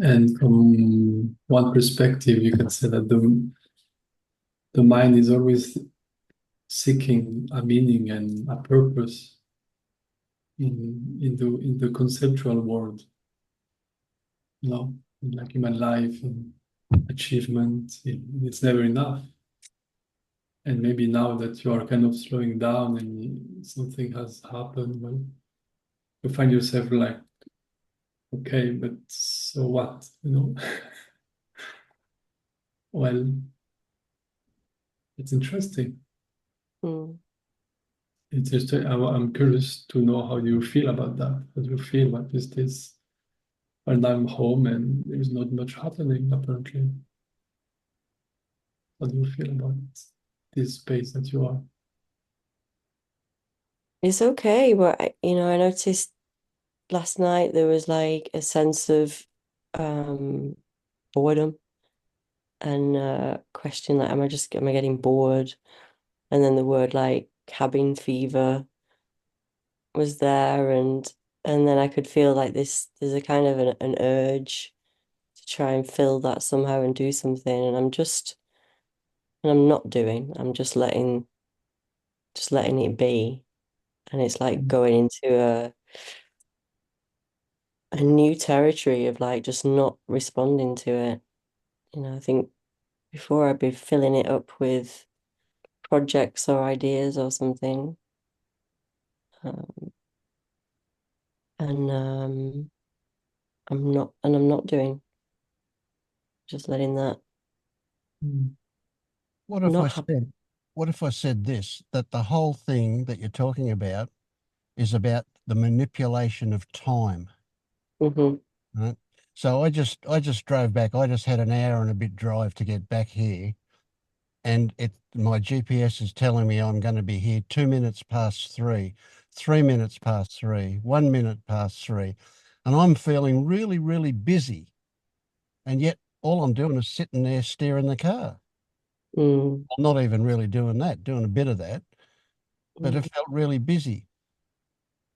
And from one perspective, you can say that the mind is always seeking a meaning and a purpose in the conceptual world, you know, like human life and achievement. It's never enough. And maybe now that you are kind of slowing down and something has happened, well, you find yourself like, okay, but so what? You know, well, it's interesting. Mm. It's just, I'm curious to know how you feel about that. How do you feel about this? And I'm home and there's not much happening, apparently. How do you feel about this space that you are? It's okay, but I noticed last night there was like a sense of um boredom and question like, am I getting bored? And then the word like cabin fever was there, and then I could feel like there's a kind of an urge to try and fill that somehow and do something, and I'm not doing. I'm just letting it be, and it's like going into a new territory of like just not responding to it. I think before I'd be filling it up with projects or ideas or something. Um, and I'm not doing, just letting that Mm. What if I not happen. said, what if I said this, that the whole thing that you're talking about is about the manipulation of time, Hmm. right? So I just drove back. I just had an hour and a bit drive to get back here, and my GPS is telling me I'm going to be here 2 minutes past three, 3 minutes past three, 1 minute past three, and I'm feeling really, really busy, and yet all I'm doing is sitting there steering the car. Mm, I'm not even really doing that, doing a bit of that, but it mm, felt really busy.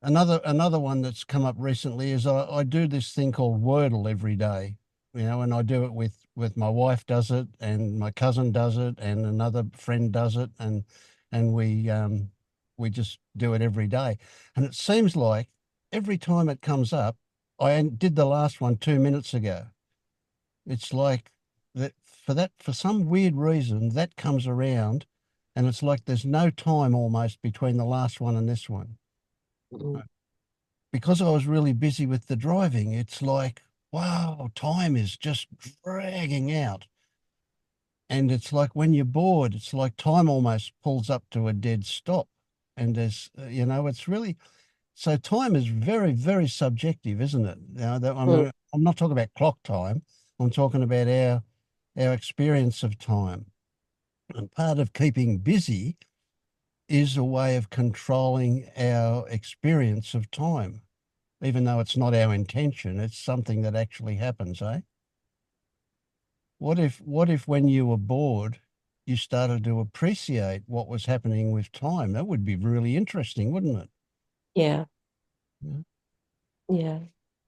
Another one that's come up recently is I do this thing called Wordle every day, and I do it with my wife does it, and my cousin does it, and another friend does it, and we just do it every day. And it seems like every time it comes up, I did the last one 2 minutes ago. It's like that for some weird reason that comes around, and it's like there's no time almost between the last one and this one. mm. Because I was really busy with the driving, it's like, wow, time is just dragging out. And it's like when you're bored, it's like time almost pulls up to a dead stop. And it's really, so time is very, very subjective, isn't it? I Mm. mean, I'm not talking about clock time. I'm talking about our experience of time. And part of keeping busy is a way of controlling our experience of time, even though it's not our intention, it's something that actually happens, eh? What if when you were bored, you started to appreciate what was happening with time? That would be really interesting, wouldn't it? Yeah, Yeah. yeah.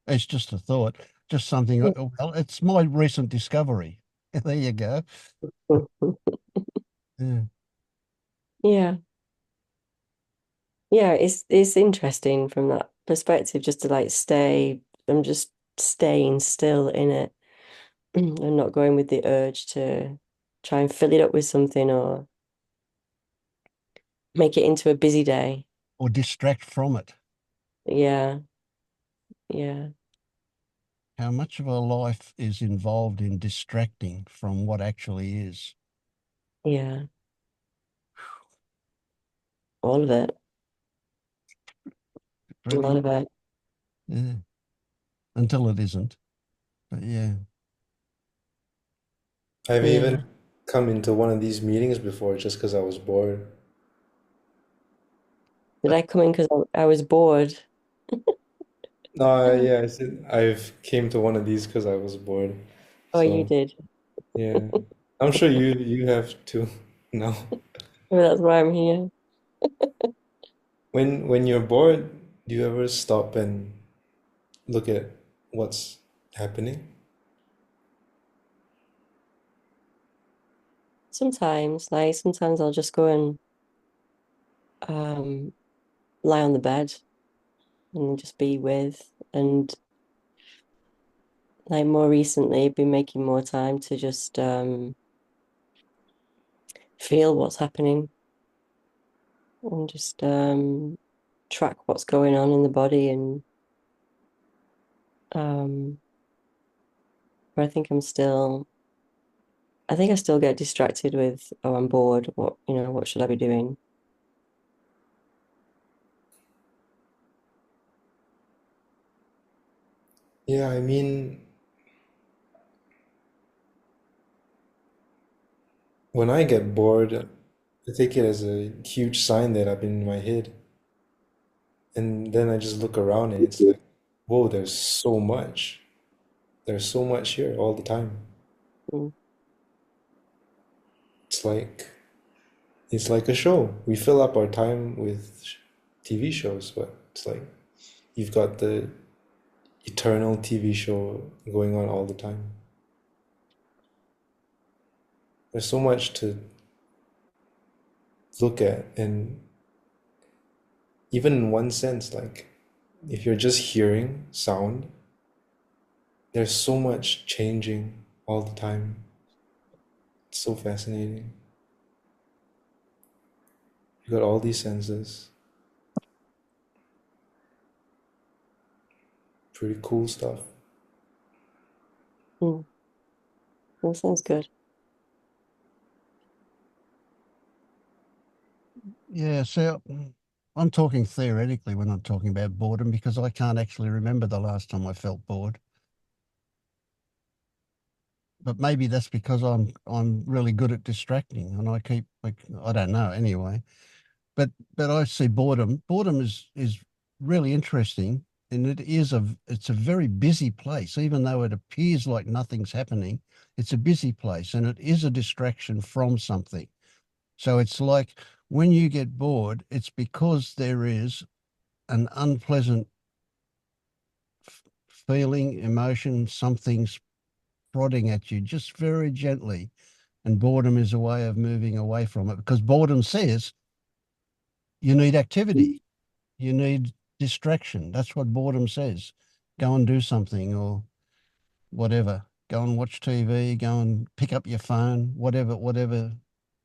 It's just a thought, just something. Mm. Well, it's my recent discovery. There you go. Yeah. Yeah, yeah. It's interesting from that perspective, just to like stay. I'm just staying still in it and not going with the urge to try and fill it up with something or make it into a busy day. Or distract from it. Yeah, yeah, How much of our life is involved in distracting from what actually is? yeah. All of it. A lot Really? of it. Yeah. Until it isn't. But yeah. I've even Yeah. come into one of these meetings before just because I was bored. Did I come in because I was bored? No, yeah, I said I've came to one of these because I was bored. Oh, you So did. yeah, I'm sure you have too. No, Well, that's why I'm here. when you're bored, do you ever stop and look at what's happening? Sometimes, like sometimes I'll just go and lie on the bed and just be with, and like more recently I've been making more time to just feel what's happening and just track what's going on in the body, and but I think I still get distracted with, oh, I'm bored, what should I be doing? Yeah, I mean, when I get bored, I take it as a huge sign that I've been in my head. And then I just look around and it's like, whoa, there's so much. There's so much here all the time. Mm, It's like it's like a show. We fill up our time with TV shows, but it's like you've got the eternal TV show going on all the time. There's so much to look at, and even in one sense, like if you're just hearing sound, there's so much changing all the time. It's so fascinating. You got all these senses. Pretty cool stuff. mm, that sounds good. Yeah, so I'm talking theoretically when I'm talking about boredom because I can't actually remember the last time I felt bored. But maybe that's because I'm really good at distracting and I keep like I don't know anyway. But I see boredom. Boredom is really interesting, and it's a very busy place. Even though it appears like nothing's happening, it's a busy place, and it is a distraction from something. So it's like when you get bored, it's because there is an unpleasant feeling, emotion, something's prodding at you just very gently. And boredom is a way of moving away from it because boredom says you need activity. You need distraction. That's what boredom says. Go and do something or whatever. Go and watch TV, go and pick up your phone, whatever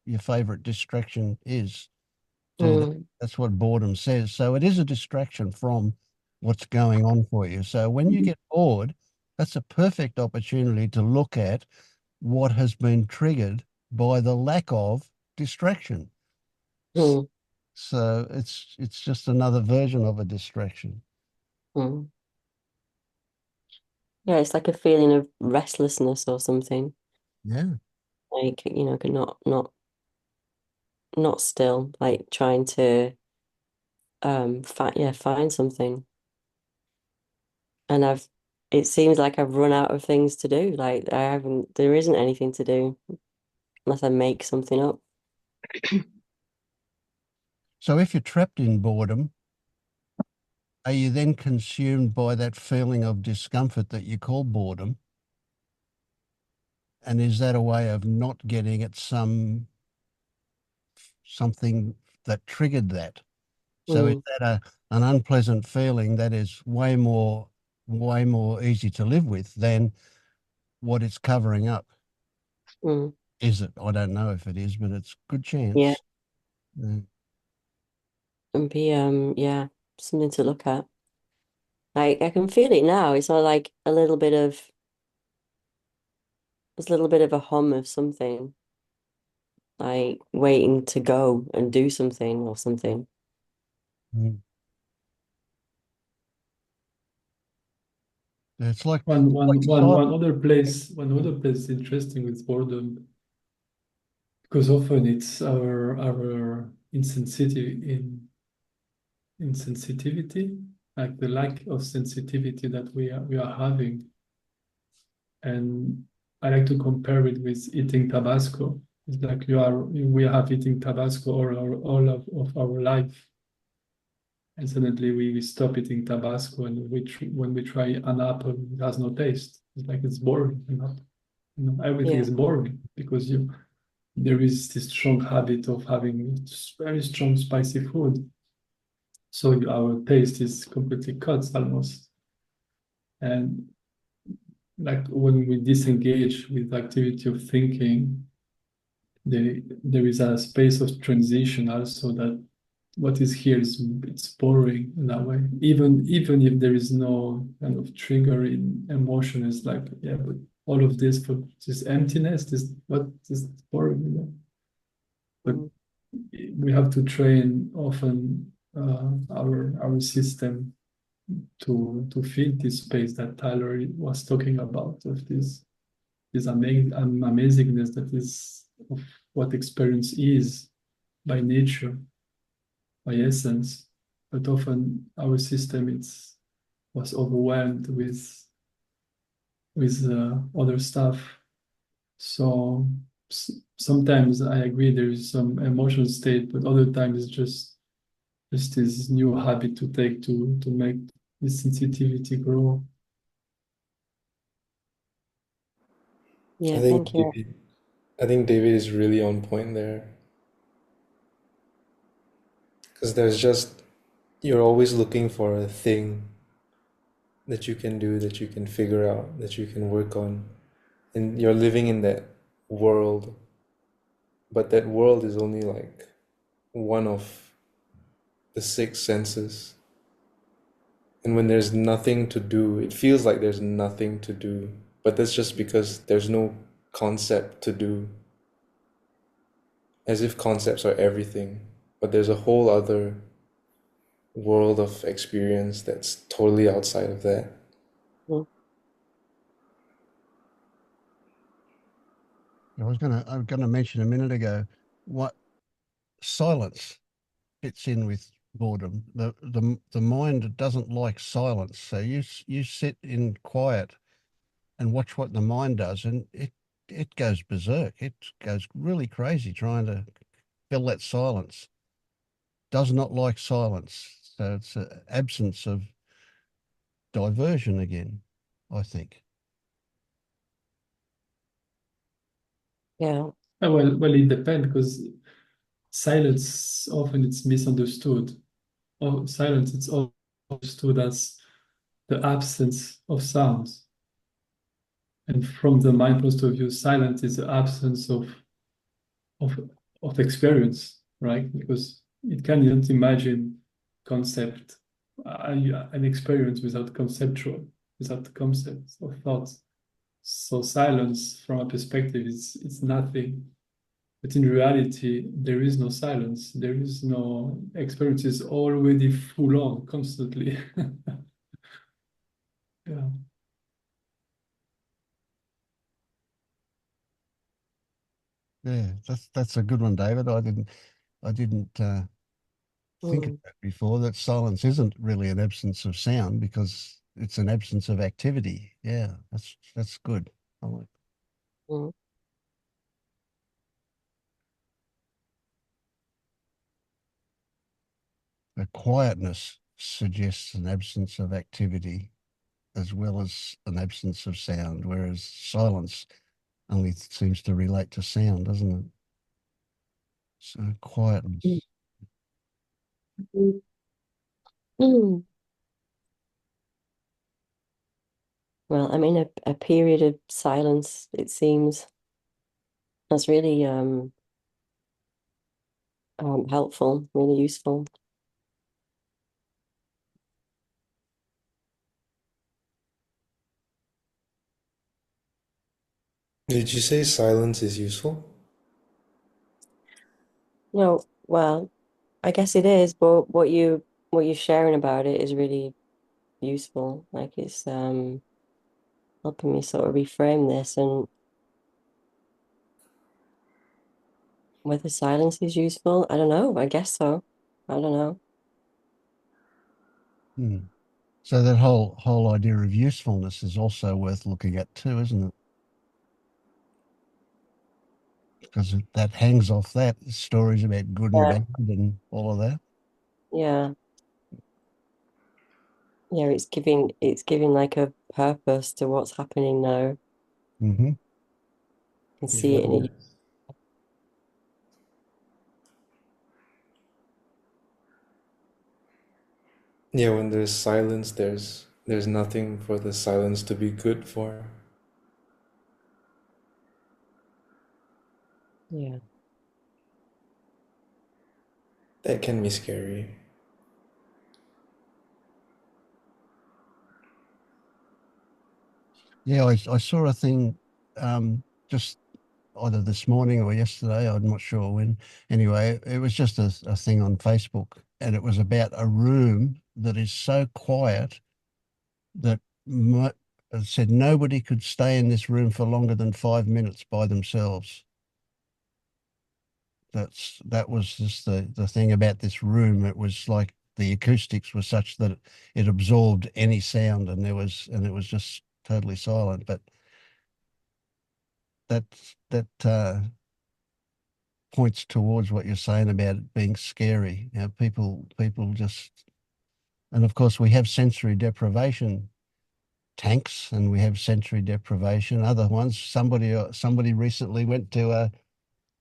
your favorite distraction is. Do that. Mm, That's what boredom says. So it is a distraction from what's going on for you. So when you get bored, that's a perfect opportunity to look at what has been triggered by the lack of distraction. mm, So it's just another version of a distraction. mm. Yeah, it's like a feeling of restlessness or something. Yeah. Like, not still, like trying to find something. And it seems like I've run out of things to do. Like there isn't anything to do unless I make something up. So if you're trapped in boredom, are you then consumed by that feeling of discomfort that you call boredom? And is that a way of not getting at something that triggered that? So is Mm, that an unpleasant feeling that is way more easy to live with than what it's covering up? mm. Is it? I don't know if it is, but it's good Yeah, chance. Yeah. and be yeah, something to look at. Like I can feel it now. It's all like there's a little bit of a hum of something, like waiting to go and do something or something. Mm. It's like One other place interesting with boredom, because often it's our insensitivity, like the lack of sensitivity that we are having. And I like to compare it with eating Tabasco. It's like we have eating Tabasco of our life. And suddenly we stop eating Tabasco, and when we try an apple, it has no taste. It's like it's boring, everything Yeah. is boring because there is this strong habit of having very strong spicy food. So our taste is completely cut almost. And like when we disengage with the activity of thinking, there is a space of transition also, that what is here is it's boring in that way. Even if there is no kind of triggering emotion, it's like, yeah, but all of this for this emptiness, this what is boring, you know? But Mm. we have to train often our system to feel this space that Tyler was talking about, of this amazingness that is of what experience is by nature, by essence. But often our system was overwhelmed with other stuff. So sometimes I agree there is some emotional state, but other times it's just this new habit to take to make this sensitivity grow. Yeah, I think thank you. David is really on point there. Because there's just, you're always looking for a thing that you can do, that you can figure out, that you can work on. And you're living in that world. But that world is only like one of the six senses. And when there's nothing to do, it feels like there's nothing to do. But that's just because there's no concept to do. As if concepts are everything. But there's a whole other world of experience that's totally outside of that. Mm. I was gonna mention a minute ago what silence fits in with boredom. The mind doesn't like silence, so you sit in quiet and watch what the mind does, and it goes berserk. It goes really crazy trying to fill that silence. Does not like silence, so it's an absence of diversion again, I think. Yeah. Well, it depends, because silence often it's misunderstood. Or silence it's often understood as the absence of sounds. And from the mind point of view, silence is the absence of of experience, right? Because it cannot imagine concept, an experience without conceptual, without concepts or thoughts. So silence, from a perspective, is it's nothing. But in reality, there is no silence. There is no experience. Is already full on, constantly. Yeah. Yeah, that's a good one, David. I didn't think of Mm. that before. That silence isn't really an absence of sound because it's an absence of activity. Yeah, that's good. I like Mm. the quietness suggests an absence of activity as well as an absence of sound, whereas silence only seems to relate to sound, doesn't it? So Mm. quietness. Mm. Mm. Well, I'm in a period of silence, it seems. That's really helpful, really useful. Did you say silence is useful? No, well, I guess it is, but what you're sharing about it is really useful. Like it's helping me sort of reframe this, and whether silence is useful, I don't know. I guess so. I don't know. Hmm. So that whole idea of usefulness is also worth looking at too, isn't it? Because that hangs off that stories about good and Yeah, bad and all of that. yeah, yeah. It's giving like a purpose to what's happening now. Mm-hmm. You can see Yeah. it in it. Yeah, when there's silence, there's nothing for the silence to be good for. Yeah. That can be scary. Yeah, I saw a thing just either this morning or yesterday, I'm not sure when. Anyway, it was just a thing on Facebook, and it was about a room that is so quiet that it said nobody could stay in this room for longer than 5 minutes by themselves. That was just the thing about this room. It was like the acoustics were such that it absorbed any sound, and it was just totally silent. But that points towards what you're saying about it being scary. You know, people just, and of course we have sensory deprivation tanks, and we have sensory deprivation other ones. Somebody recently went to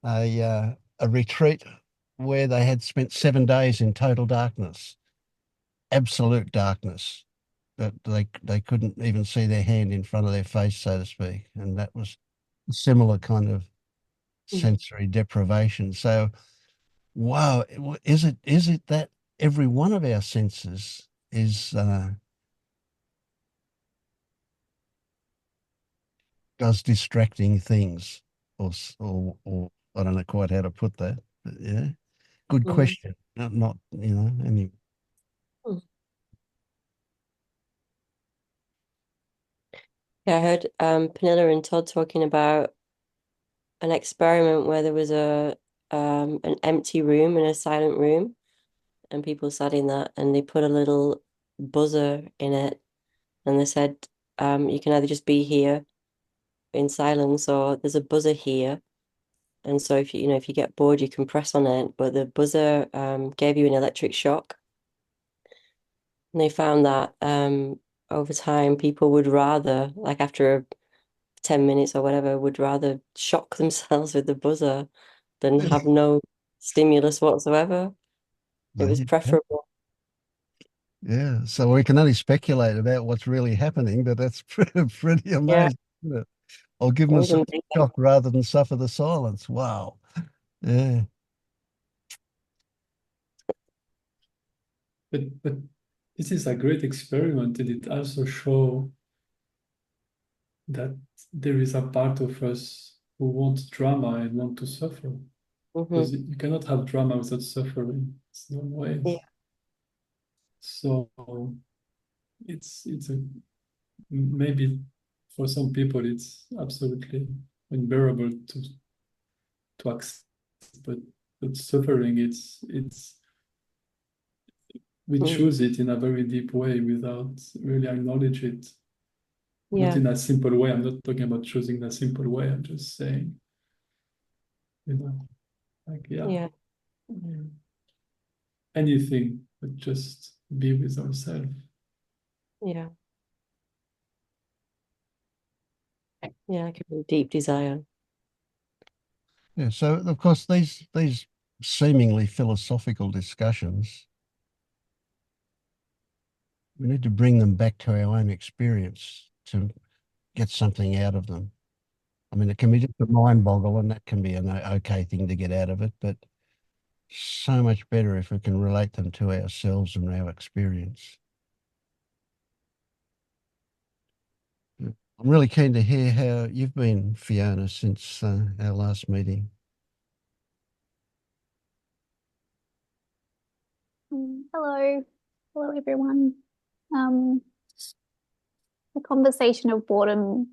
a retreat where they had spent 7 days in total darkness, absolute darkness, that they couldn't even see their hand in front of their face, so to speak, and that was a similar kind of sensory deprivation. So, wow, is it that every one of our senses is does distracting things, or I don't know quite how to put that, but yeah, good question. Not any. Mm. Yeah, I heard Pernilla and Todd talking about an experiment where there was an empty room and a silent room, and people sat in that, and they put a little buzzer in it, and they said, you can either just be here in silence, or there's a buzzer here. And so if you get bored, you can press on it, but the buzzer gave you an electric shock. And they found that over time, people would rather, like after 10 minutes or whatever, would rather shock themselves with the buzzer than have no stimulus whatsoever. It There was you go. preferable. Yeah, so we can only speculate about what's really happening, but that's pretty Yeah, amazing, isn't it? I'll give I myself wouldn't think a that. shock rather than suffer the silence. Wow. Yeah. But this is a great experiment, and it also shows that there is a part of us who wants drama and want to suffer. Because Hmm. you cannot have drama without suffering. It's no Yeah, ways. So it's a maybe for some people it's absolutely unbearable to accept, but suffering it's we mm, choose it in a very deep way without really acknowledge it. Not yeah, in a simple way. I'm not talking about choosing a simple way. I'm just saying, like yeah, yeah, mm, anything, but just be with ourselves. yeah, yeah, like a deep desire. Yeah. So of course these seemingly philosophical discussions, we need to bring them back to our own experience to get something out of them. I mean, it can be just a mind boggle, and that can be an okay thing to get out of it, but so much better if we can relate them to ourselves and our experience. Yeah. I'm really keen to hear how you've been, Fiona, since our last meeting. Hello, hello everyone. Um, the conversation of boredom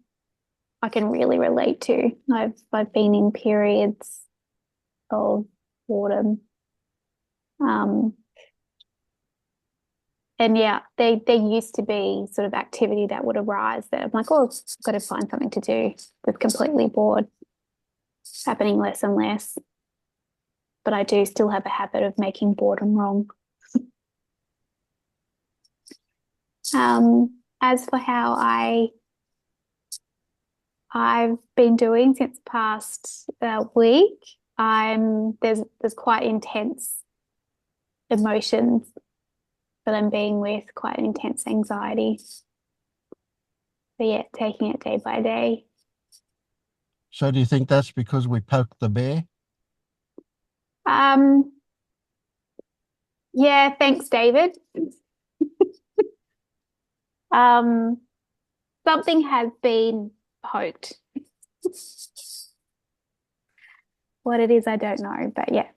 I can really relate to. I've been in periods of boredom. Um, and yeah, there used to be sort of activity that would arise that I'm like, oh, I've got to find something to do. With completely bored. It's happening less and less. But I do still have a habit of making boredom wrong. As for how I've been doing since past week, there's quite intense emotions but I'm being with quite an intense anxiety. So yeah, taking it day by day. So do you think that's because we poked the bear? Yeah, thanks, David. Something has been poked. What it is, I don't know, but yeah.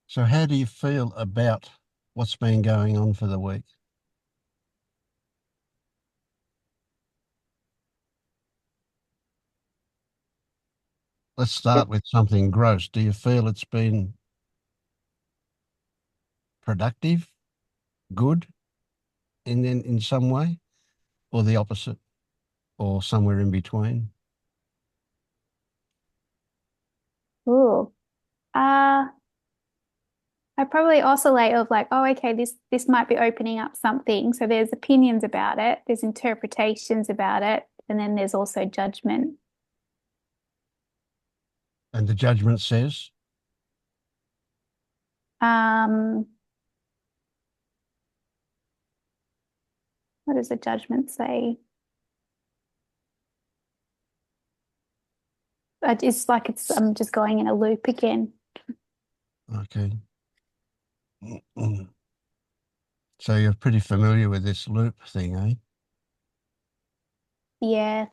So how do you feel about what's been going on for the week? Let's start with something gross. Do you feel it's been productive, good in some way, or the opposite, or somewhere in between? Ooh. I probably oscillate of like, oh, okay, this might be opening up something. So there's opinions about it, there's interpretations about it, and then there's also judgment. And the judgment says? What does the judgment say? It's like I'm just going in a loop again. Okay. So you're pretty familiar with this loop thing, eh? Yeah.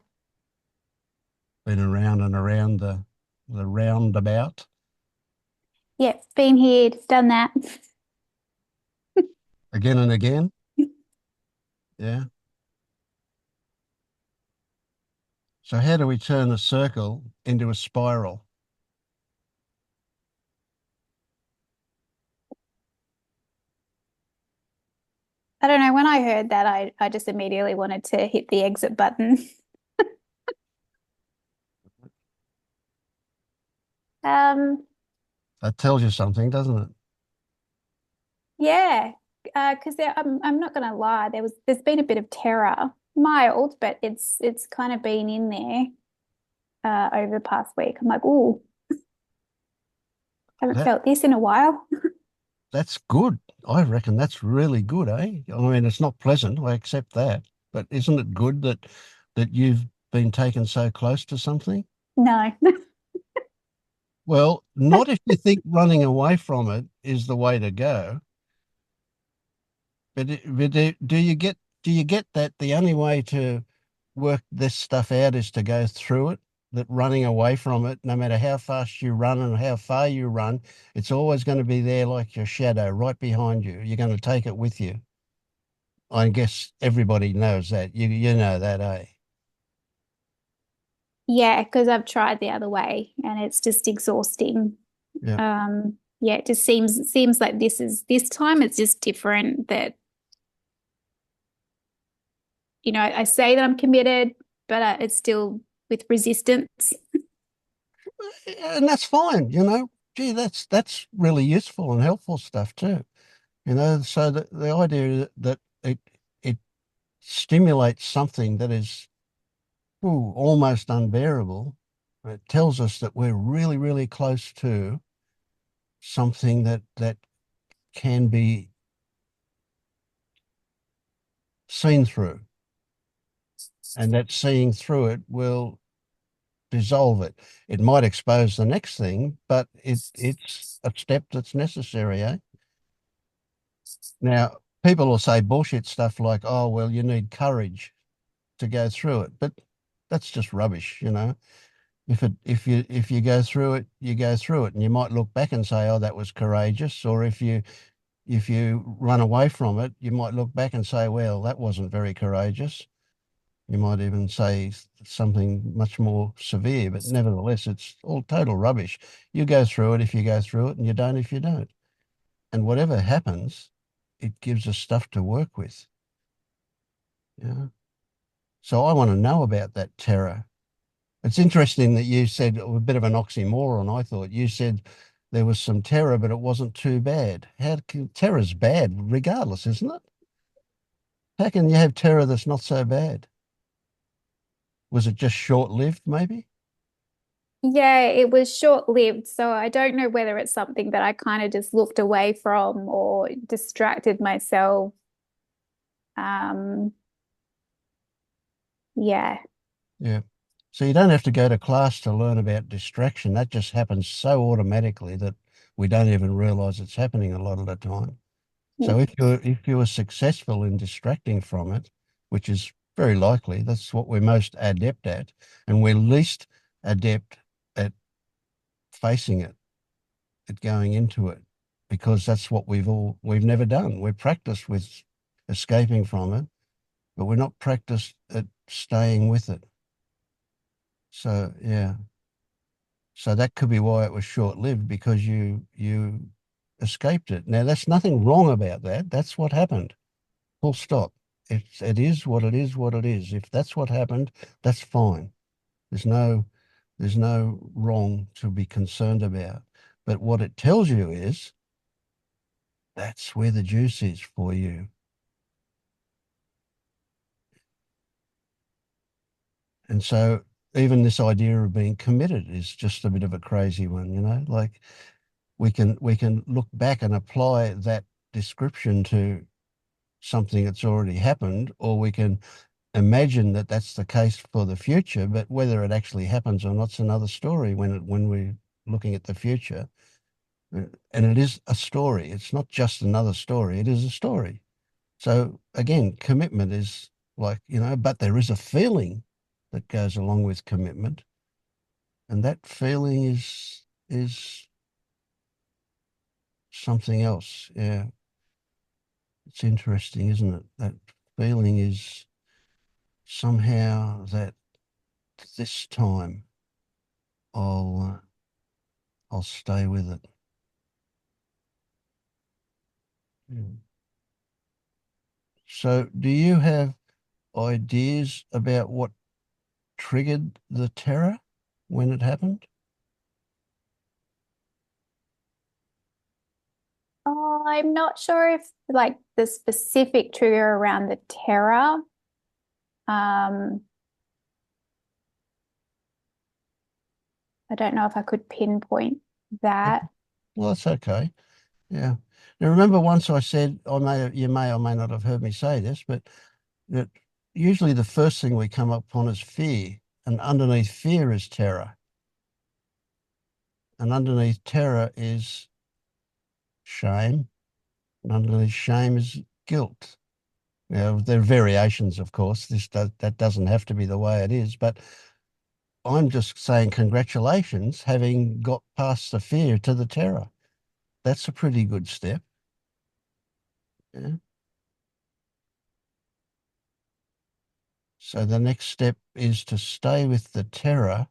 Been around and around the roundabout. Yeah, been here, done that. Again and again. Yeah. So how do we turn a circle into a spiral? I don't know. When I heard that, I just immediately wanted to hit the exit button. That tells you something, doesn't it? Yeah, because I'm not going to lie, there's been a bit of terror, mild, but it's kind of been in there over the past week. I'm like, ooh, haven't That felt this in a while. that's good. I reckon that's really good, eh? I mean, it's not pleasant, I accept that, but isn't it good that you've been taken so close to something? No. Well, not if you think running away from it is the way to go. But do you get that the only way to work this stuff out is to go through it? That running away from it, no matter how fast you run and how far you run, it's always going to be there like your shadow right behind you. You're going to take it with you. I guess everybody knows that. You know that, eh? Yeah, because I've tried the other way and it's just exhausting. Yeah. Yeah, it just seems like this time it's just different that, I say that I'm committed, but it's still with resistance. And that's fine, you know. Gee, that's really useful and helpful stuff too. You know, so the idea that it stimulates something that is almost unbearable. It tells us that we're really, really close to something that can be seen through, and that seeing through it will dissolve it. It might expose the next thing, but it's a step that's necessary, eh? Now, people will say bullshit stuff like, oh, well, you need courage to go through it, but that's just rubbish, you know. If you go through it, you go through it, and you might look back and say, oh, that was courageous. Or if you run away from it, you might look back and say, well, that wasn't very courageous. You might even say something much more severe, but nevertheless, it's all total rubbish. You go through it if you go through it, and you don't if you don't. And whatever happens, it gives us stuff to work with. Yeah. So I want to know about that terror. It's interesting that you said a bit of an oxymoron. I thought you said there was some terror, but it wasn't too bad. Terror's bad regardless, isn't it? How can you have terror that's not so bad? Was it just short-lived, maybe? Yeah, it was short-lived, so I don't know whether it's something that I kind of just looked away from or distracted myself. Um, yeah. Yeah. So you don't have to go to class to learn about distraction. That just happens so automatically that we don't even realize it's happening a lot of the time. So if you were successful in distracting from it, which is very likely, that's what we're most adept at, and we're least adept at facing it, at going into it, because that's what we've never done. We're practiced with escaping from it, but we're not practiced at staying with it. So yeah. So that could be why it was short-lived, because you escaped it. Now there's nothing wrong about that. That's what happened. Full stop. It is what it is, what it is. If that's what happened, that's fine. There's no wrong to be concerned about. But what it tells you is that's where the juice is for you. And so even this idea of being committed is just a bit of a crazy one, you know, like we can look back and apply that description to something that's already happened, or we can imagine that that's the case for the future, but whether it actually happens or not's another story when we're looking at the future. And it is a story. It's not just another story. It is a story. So again, commitment is like, you know, but there is a feeling that goes along with commitment. And that feeling is something else. Yeah. It's interesting, isn't it? That feeling is somehow that this time I'll stay with it. Yeah. So do you have ideas about what triggered the terror when it happened? Oh, I'm not sure if like the specific trigger around the terror. Um, I don't know if I could pinpoint that. Well, that's okay. Yeah. Now remember once I said, you may or may not have heard me say this, but that usually the first thing we come upon is fear, and underneath fear is terror. And underneath terror is shame, and underneath shame is guilt. Now, there are variations, of course. That doesn't have to be the way it is, but I'm just saying congratulations, having got past the fear to the terror. That's a pretty good step. Yeah. So the next step is to stay with the terror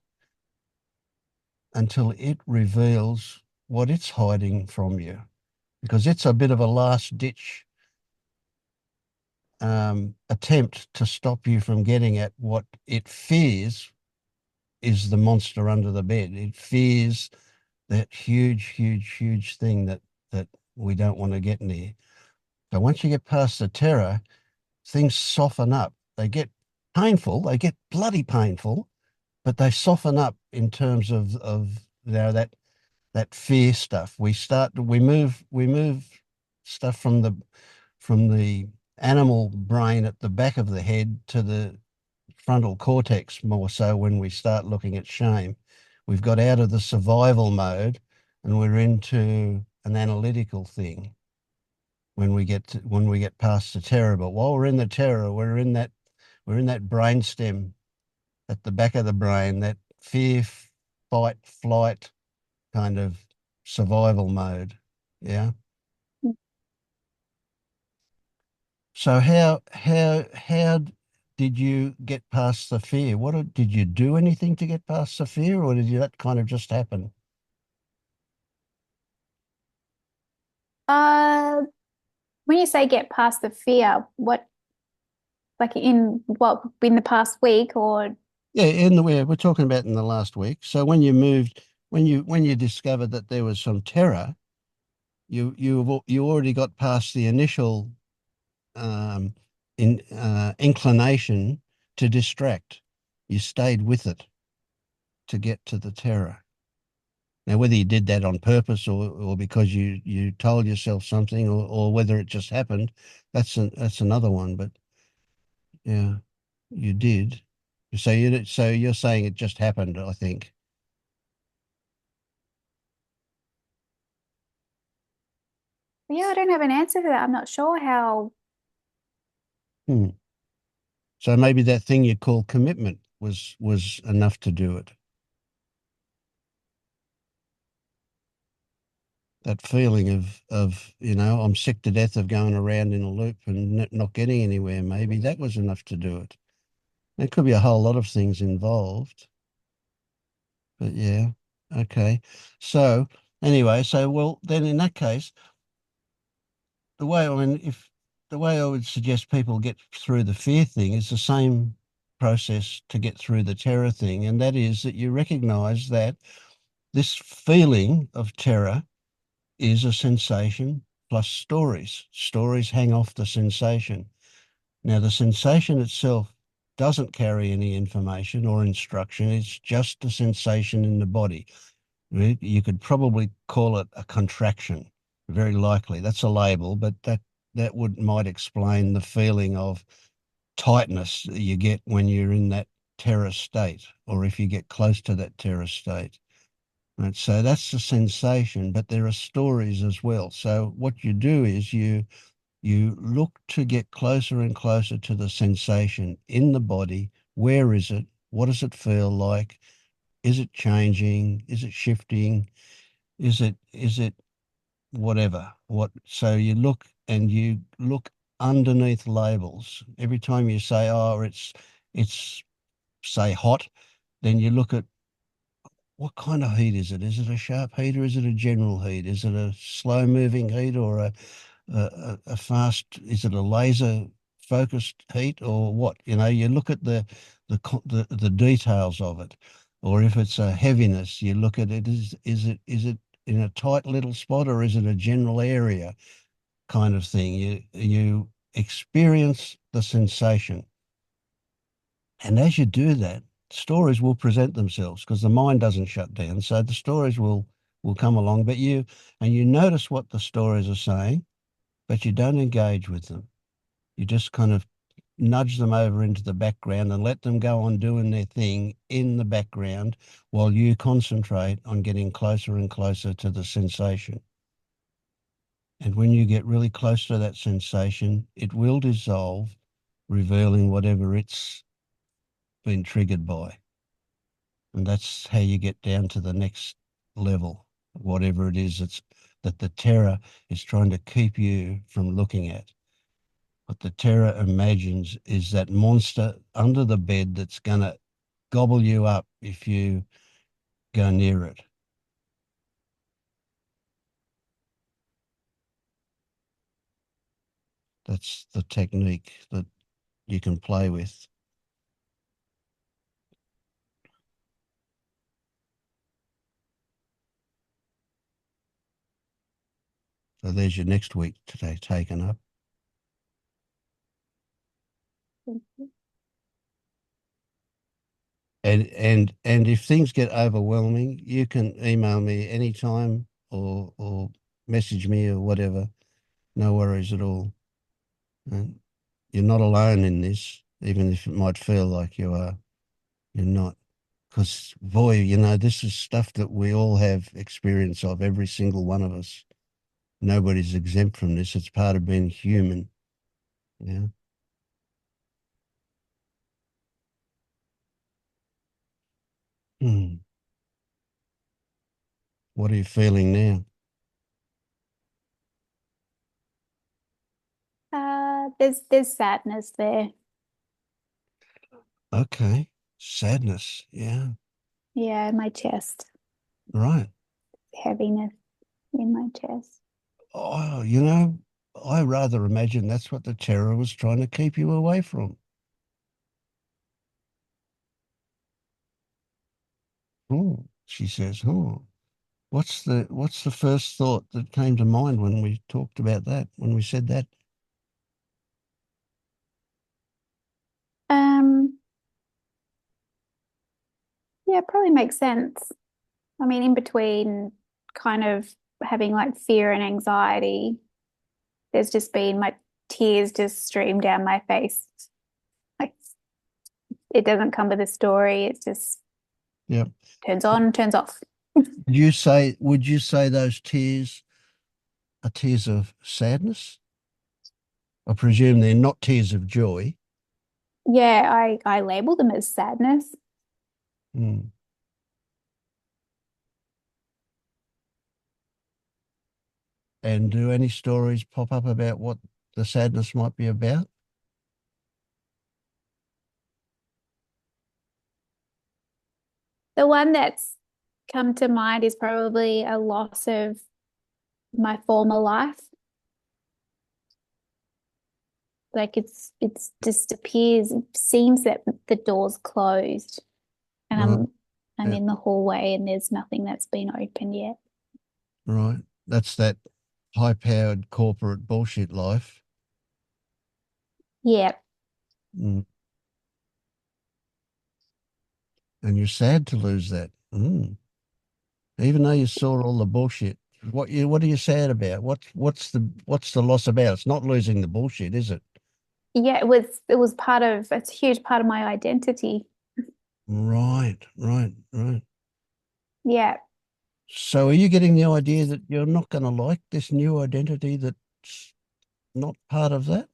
until it reveals what it's hiding from you, because it's a bit of a last ditch attempt to stop you from getting at what it fears is the monster under the bed. It fears that huge thing that we don't want to get near. So once you get past the terror, things soften up. They get painful. They get bloody painful, but they soften up in terms of you know, that fear stuff. We move stuff from the animal brain at the back of the head to the frontal cortex more so when we start looking at shame. We've got out of the survival mode and we're into an analytical thing when we get past the terror. But while we're in the terror, we're in that brain stem at the back of the brain, that fear, fight, flight kind of survival mode. Yeah. So how did you get past the fear? Did you do anything to get past the fear, or did that kind of just happen? Uh, when you say get past the fear, what like in the past week or Yeah, we're talking about in the last week. So when you discovered that there was some terror, you already got past the initial inclination to distract. You stayed with it to get to the terror. Now, whether you did that on purpose or because you told yourself something or whether it just happened, that's another one. But yeah, you did. So you're saying it just happened, I think. Yeah, I don't have an answer for that. I'm not sure how. So maybe that thing you call commitment was enough to do it. That feeling of I'm sick to death of going around in a loop and not getting anywhere. Maybe that was enough to do it. There could be a whole lot of things involved. But yeah, okay. So anyway, well then in that case, the way I would suggest people get through the fear thing is the same process to get through the terror thing, and that is that you recognize that this feeling of terror is a sensation plus stories. Stories hang off the sensation. Now, the sensation itself doesn't carry any information or instruction. It's just a sensation in the body. You could probably call it a contraction, very likely. That's a label, but that might explain the feeling of tightness that you get when you're in that terror state, or if you get close to that terror state. Right, so that's the sensation, but there are stories as well. So what you do is you look to get closer and closer to the sensation in the body. Where is it? What does it feel like? Is it changing? Is it shifting? Is it whatever? So you look underneath labels. Every time you say, oh, it's say hot, then you look at what kind of heat is it? Is it a sharp heat or is it a general heat? Is it a slow moving heat or a fast, is it a laser focused heat or what? You look at the details of it. Or if it's a heaviness, you look at it, is it in a tight little spot or is it a general area kind of thing? You experience the sensation. And as you do that, stories will present themselves because the mind doesn't shut down. So the stories will come along, but you notice what the stories are saying, but you don't engage with them. You just kind of nudge them over into the background and let them go on doing their thing in the background while you concentrate on getting closer and closer to the sensation. And when you get really close to that sensation, it will dissolve, revealing whatever it's been triggered by. And that's how you get down to the next level, whatever it is that the terror is trying to keep you from looking at. What the terror imagines is that monster under the bed that's going to gobble you up if you go near it. That's the technique that you can play with. So there's your next week today taken up. And if things get overwhelming, you can email me anytime or message me or whatever. No worries at all. And you're not alone in this, even if it might feel like you are. You're not. Because, boy, this is stuff that we all have experience of, every single one of us. Nobody's exempt from this. It's part of being human. Yeah. What are you feeling now? There's sadness there. Okay. Sadness. Yeah. Yeah, in my chest. Right. Heaviness in my chest. Oh, I rather imagine that's what the terror was trying to keep you away from. Oh, she says, oh, what's the first thought that came to mind when we talked about that, when we said that? Yeah, it probably makes sense. I mean, in between kind of having like fear and anxiety, there's just been my tears just stream down my face. Like it doesn't come with a story. It's just Yeah. turns on, turns off. Would you say those tears are tears of sadness? I presume they're not tears of joy. Yeah, I label them as sadness. Mm. And do any stories pop up about what the sadness might be about? The one that's come to mind is probably a loss of my former life. Like it's just appears, it seems that the door's closed and Right. I'm Yeah. in the hallway and there's nothing that's been opened yet. Right. That's that high-powered corporate bullshit life. Yeah. Mm. And you're sad to lose that. Mm. Even though you saw all the bullshit. What are you sad about? What's the loss about? It's not losing the bullshit, is it? Yeah, it's a huge part of my identity. Right, right, right. Yeah. So are you getting the idea that you're not going to like this new identity that's not part of that?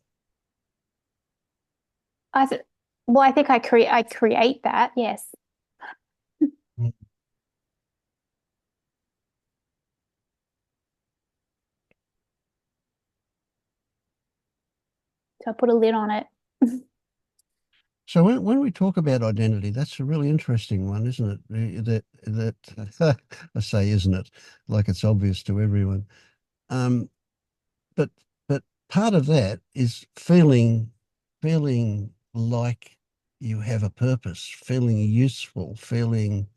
I th well, I think I create that, yes. Mm. So I put a lid on it. So when we talk about identity, that's a really interesting one, isn't it? That I say, isn't it? Like it's obvious to everyone. Um, but but part of that is feeling like you have a purpose, feeling useful, feeling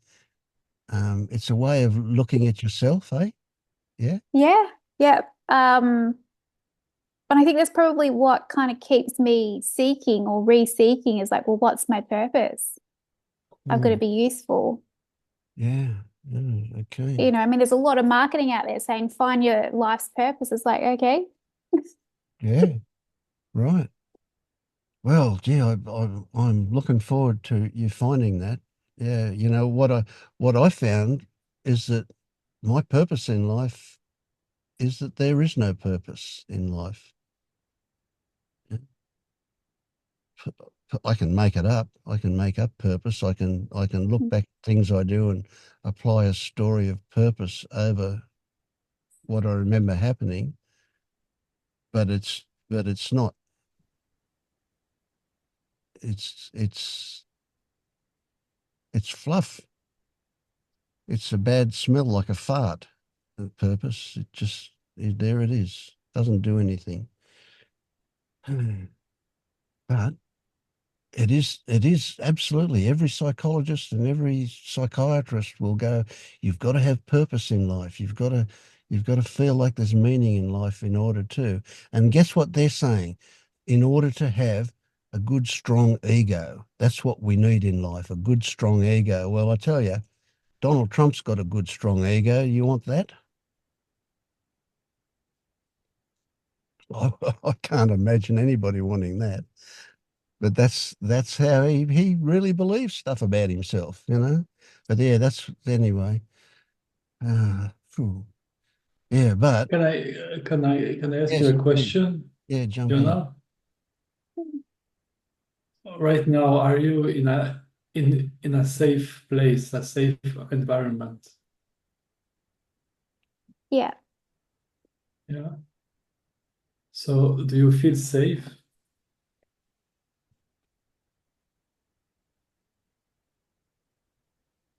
it's a way of looking at yourself, eh? Yeah. Yeah. Yeah. But I think that's probably what kind of keeps me seeking or re-seeking is like, well, what's my purpose? I've got to Mm, be useful. yeah. Okay. You know, I mean, there's a lot of marketing out there saying find your life's purpose. It's like, okay, Yeah. Right. Well, gee, I'm looking forward to you finding that. Yeah, what I found is that my purpose in life is that there is no purpose in life. Yeah. I can make it up. I can make up purpose. I can look back at things I do and apply a story of purpose over what I remember happening, but it's not. It's it's fluff. It's a bad smell like a fart. The purpose, there it is. Doesn't do anything. But it is absolutely every psychologist and every psychiatrist will go, you've got to have purpose in life. You've got to feel like there's meaning in life in order to. And guess what they're saying? In order to have a good, strong ego. That's what we need in life, a good, strong ego. Well, I tell you, Donald Trump's got a good, strong ego. You want that? I can't imagine anybody wanting that. But that's how he really believes stuff about himself. But yeah, that's anyway. Phew. Yeah, but Can I ask you yes, a please. question, Yeah, jump in. Fiona? Right now, are you in a safe place, a safe environment? yeah. Yeah. So do you feel safe?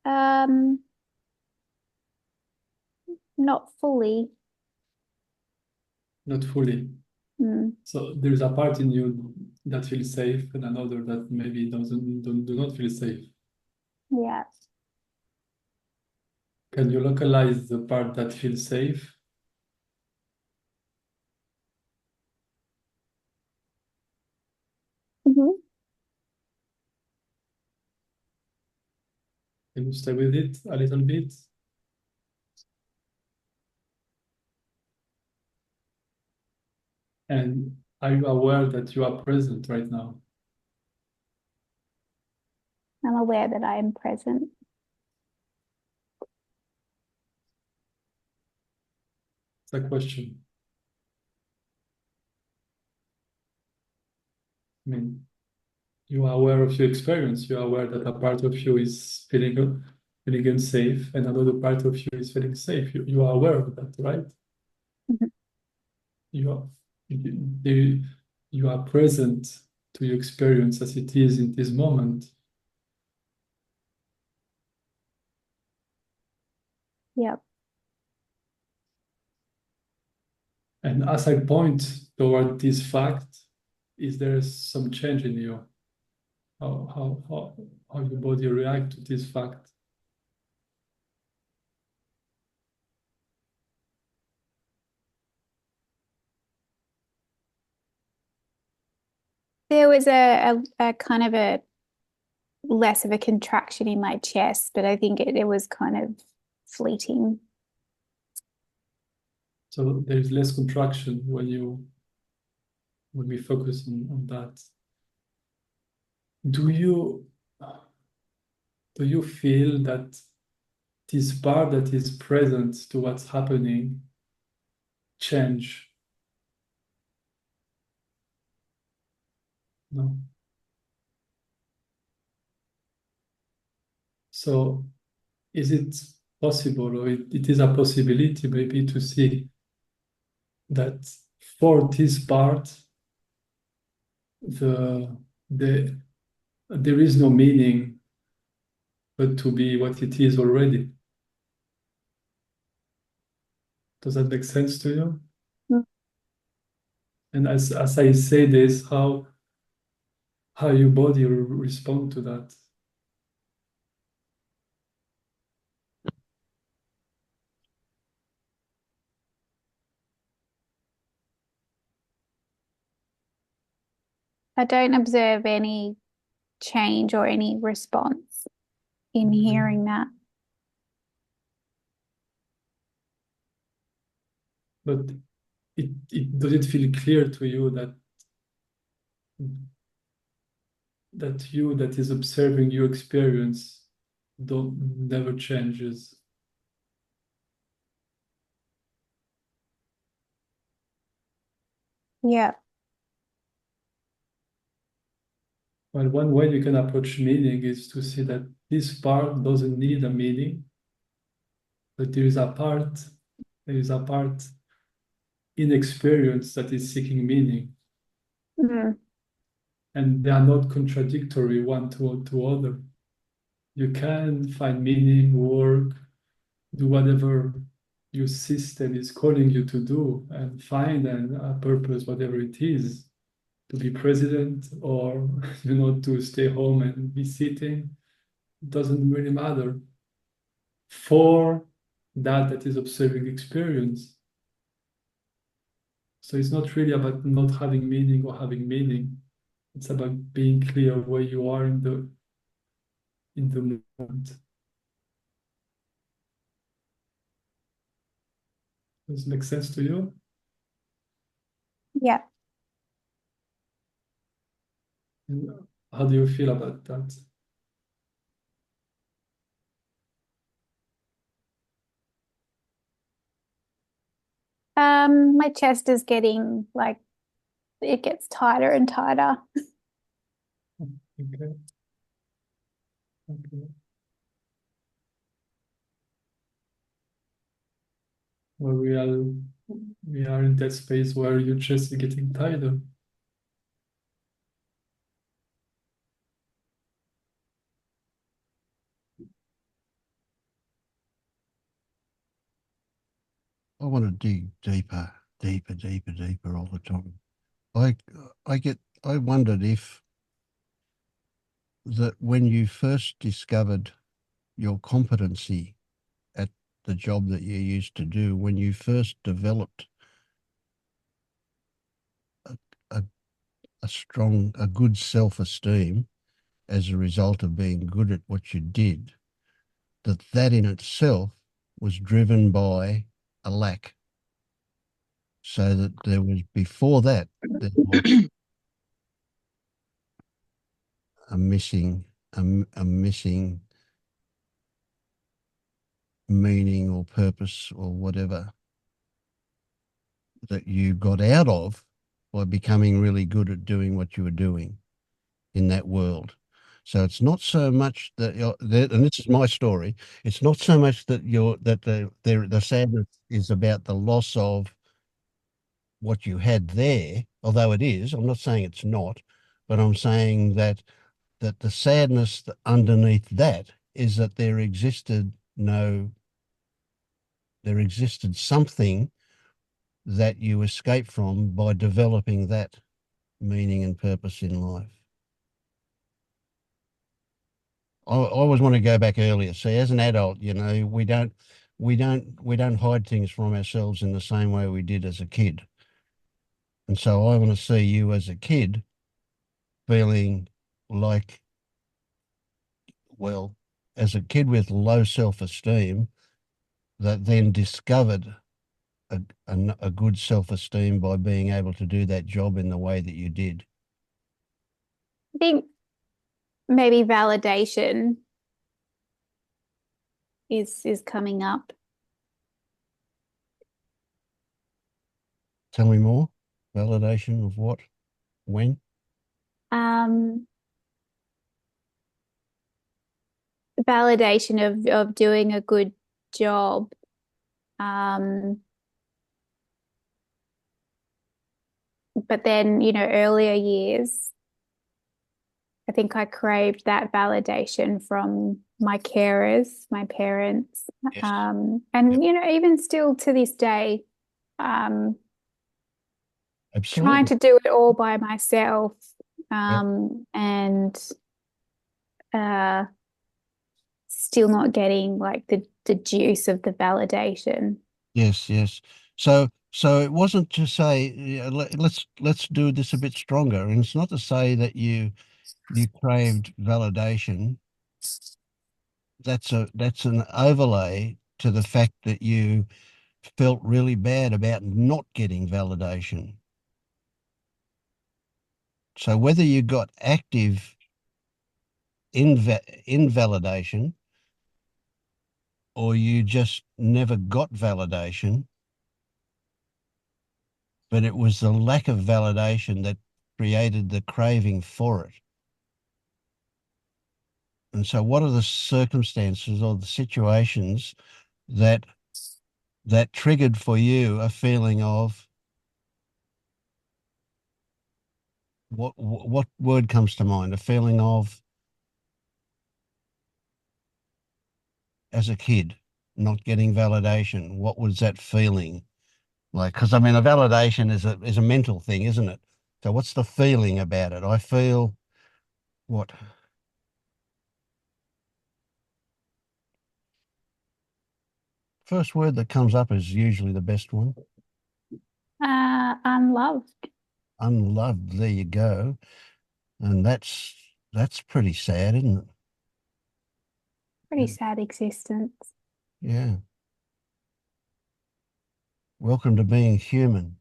Um, Not fully. Not fully. Mm, So there's a part in you that feels safe and another that maybe doesn't do not feel safe. yeah. Can you localize the part that feels safe? Hmm. Can you stay with it a little bit? And are you aware that you are present right now? I'm aware that I am present. It's a question. I mean, you are aware of your experience. You are aware that a part of you is feeling unsafe, and another part of you is feeling safe. You are aware of that, right? Mhm. You are present to your experience as it is in this moment. Yep. And as I point toward this fact, is there some change in you? How your body react to this fact? There was a kind of a less of a contraction in my chest, but I think it was kind of fleeting. So there's less contraction when we focus on that. Do you feel that this part that is present to what's happening change? No. So is it possible, or it is a possibility maybe to see that for this part, the there is no meaning but to be what it is already? Does that make sense to you? Mm. And as I say this, how your body will respond to that? I don't observe any change or any response in hearing that. But does it feel clear to you that you that is observing your experience don't never changes? Yeah. Well, one way you can approach meaning is to see that this part doesn't need a meaning, but there is a part in experience that is seeking meaning, Mm. and they are not contradictory one to other. You can find meaning, work, do whatever your system is calling you to do, and find a purpose, whatever it is, to be president or to stay home and be sitting. It doesn't really matter for that is observing experience. So it's not really about not having meaning or having meaning. It's about being clear where you are in the moment. Does it make sense to you? Yeah. And how do you feel about that? My chest is getting like it gets tighter and tighter. Okay. Okay. Well, we are in that space where your chest is getting tighter. I want to dig deeper, deeper, deeper, deeper all the time. I wondered if that when you first discovered your competency at the job that you used to do, when you first developed a, a good self-esteem as a result of being good at what you did, that in itself was driven by a lack. So that there was, before that, there was a missing meaning or purpose or whatever that you got out of by becoming really good at doing what you were doing in that world. So it's not so much that and this is my story. It's not so much that the sadness is about the loss of what you had there, although it is. I'm not saying it's not, but I'm saying that the sadness underneath that is that there existed something that you escape from by developing that meaning and purpose in life. I always want to go back earlier. See, as an adult, we don't hide things from ourselves in the same way we did as a kid. And so I want to see you as a kid feeling like, well, as a kid with low self-esteem that then discovered a good self-esteem by being able to do that job in the way that you did. I think maybe validation is coming up. Tell me more. Validation of what? When? Validation of doing a good job. But then, earlier years, I think I craved that validation from my carers, my parents. Yes. And, Yep. even still to this day, trying Absolutely. to do it all by myself, Yep. and still not getting like the juice of the validation. Yes, yes. So it wasn't to say, yeah, let's do this a bit stronger. And it's not to say that you craved validation. That's an overlay to the fact that you felt really bad about not getting validation. So whether you got active invalidation or you just never got validation, but it was the lack of validation that created the craving for it. And so what are the circumstances or the situations that triggered for you a feeling of, what word comes to mind? A feeling of, as a kid, not getting validation. What was that feeling like? Because I mean, a validation is a mental thing, isn't it? So what's the feeling about it? I feel what? First word that comes up is usually the best one. Unloved. Unloved. There you go. And that's pretty sad, isn't it? Pretty sad existence. Yeah. Welcome to being human.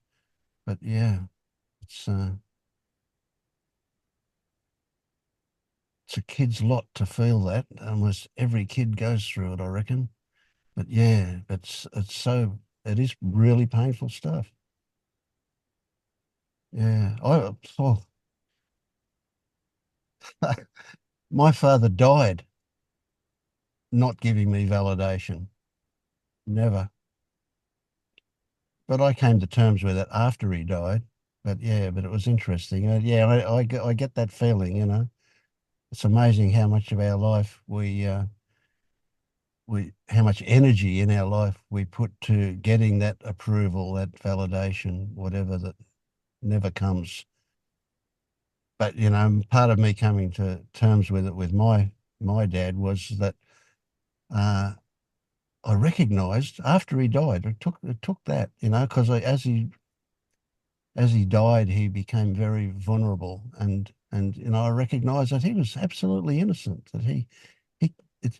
But yeah, it's a kid's lot to feel that. Almost every kid goes through it, I reckon. But yeah, it is really painful stuff. Yeah. My father died not giving me validation. Never. But I came to terms with it after he died. But yeah, but it was interesting. Yeah, I get that feeling, It's amazing how much of our life how much energy in our life we put to getting that approval, that validation, whatever, that never comes. But part of me coming to terms with it with my dad was that I recognized after he died, it took that, because as he died, he became very vulnerable, and I recognized that he was absolutely innocent, that he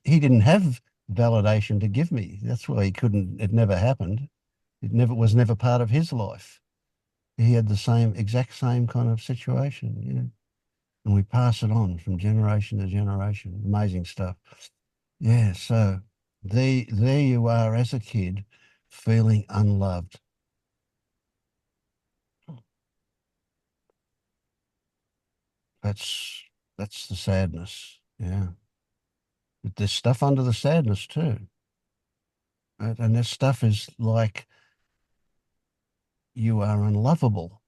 didn't have validation to give me. That's why he couldn't, it never happened. It never was never part of his life. He had the exact same kind of situation, you know. And we pass it on from generation to generation. Amazing stuff. Yeah, so there you are as a kid feeling unloved. That's the sadness. Yeah. But there's stuff under the sadness too. Right? And this stuff is like you are unlovable.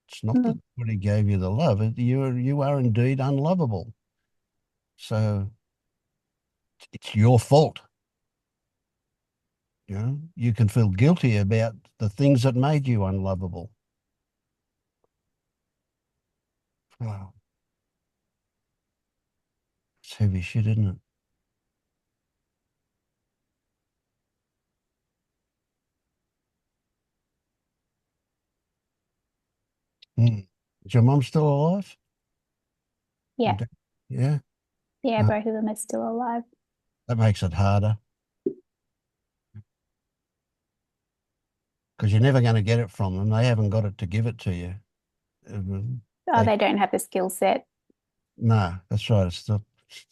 It's not that somebody gave you the love. You are indeed unlovable. So it's your fault. You know, you can feel guilty about the things that made you unlovable. Wow. It's heavy shit, isn't it? Mm. Is your mum still alive? Yeah. Yeah. Yeah, both of them are still alive. That makes it harder. Because you're never going to get it from them. They haven't got it to give it to you. Oh, they don't have the skill set. No, that's right. It's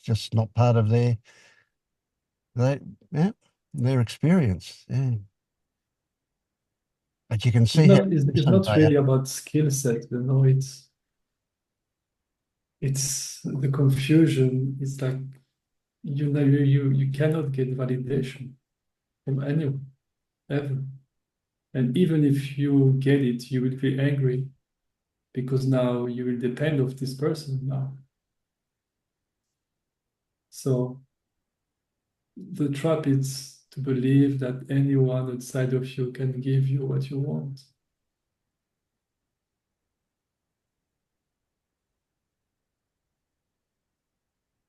just not part of their experience. Yeah. But you can see how It's not really about skill set, you know, it's the confusion. It's like, you know, you cannot get validation from anyone, ever. And even if you get it, you will be angry because now you will depend of this person now. So the trap is to believe that anyone outside of you can give you what you want.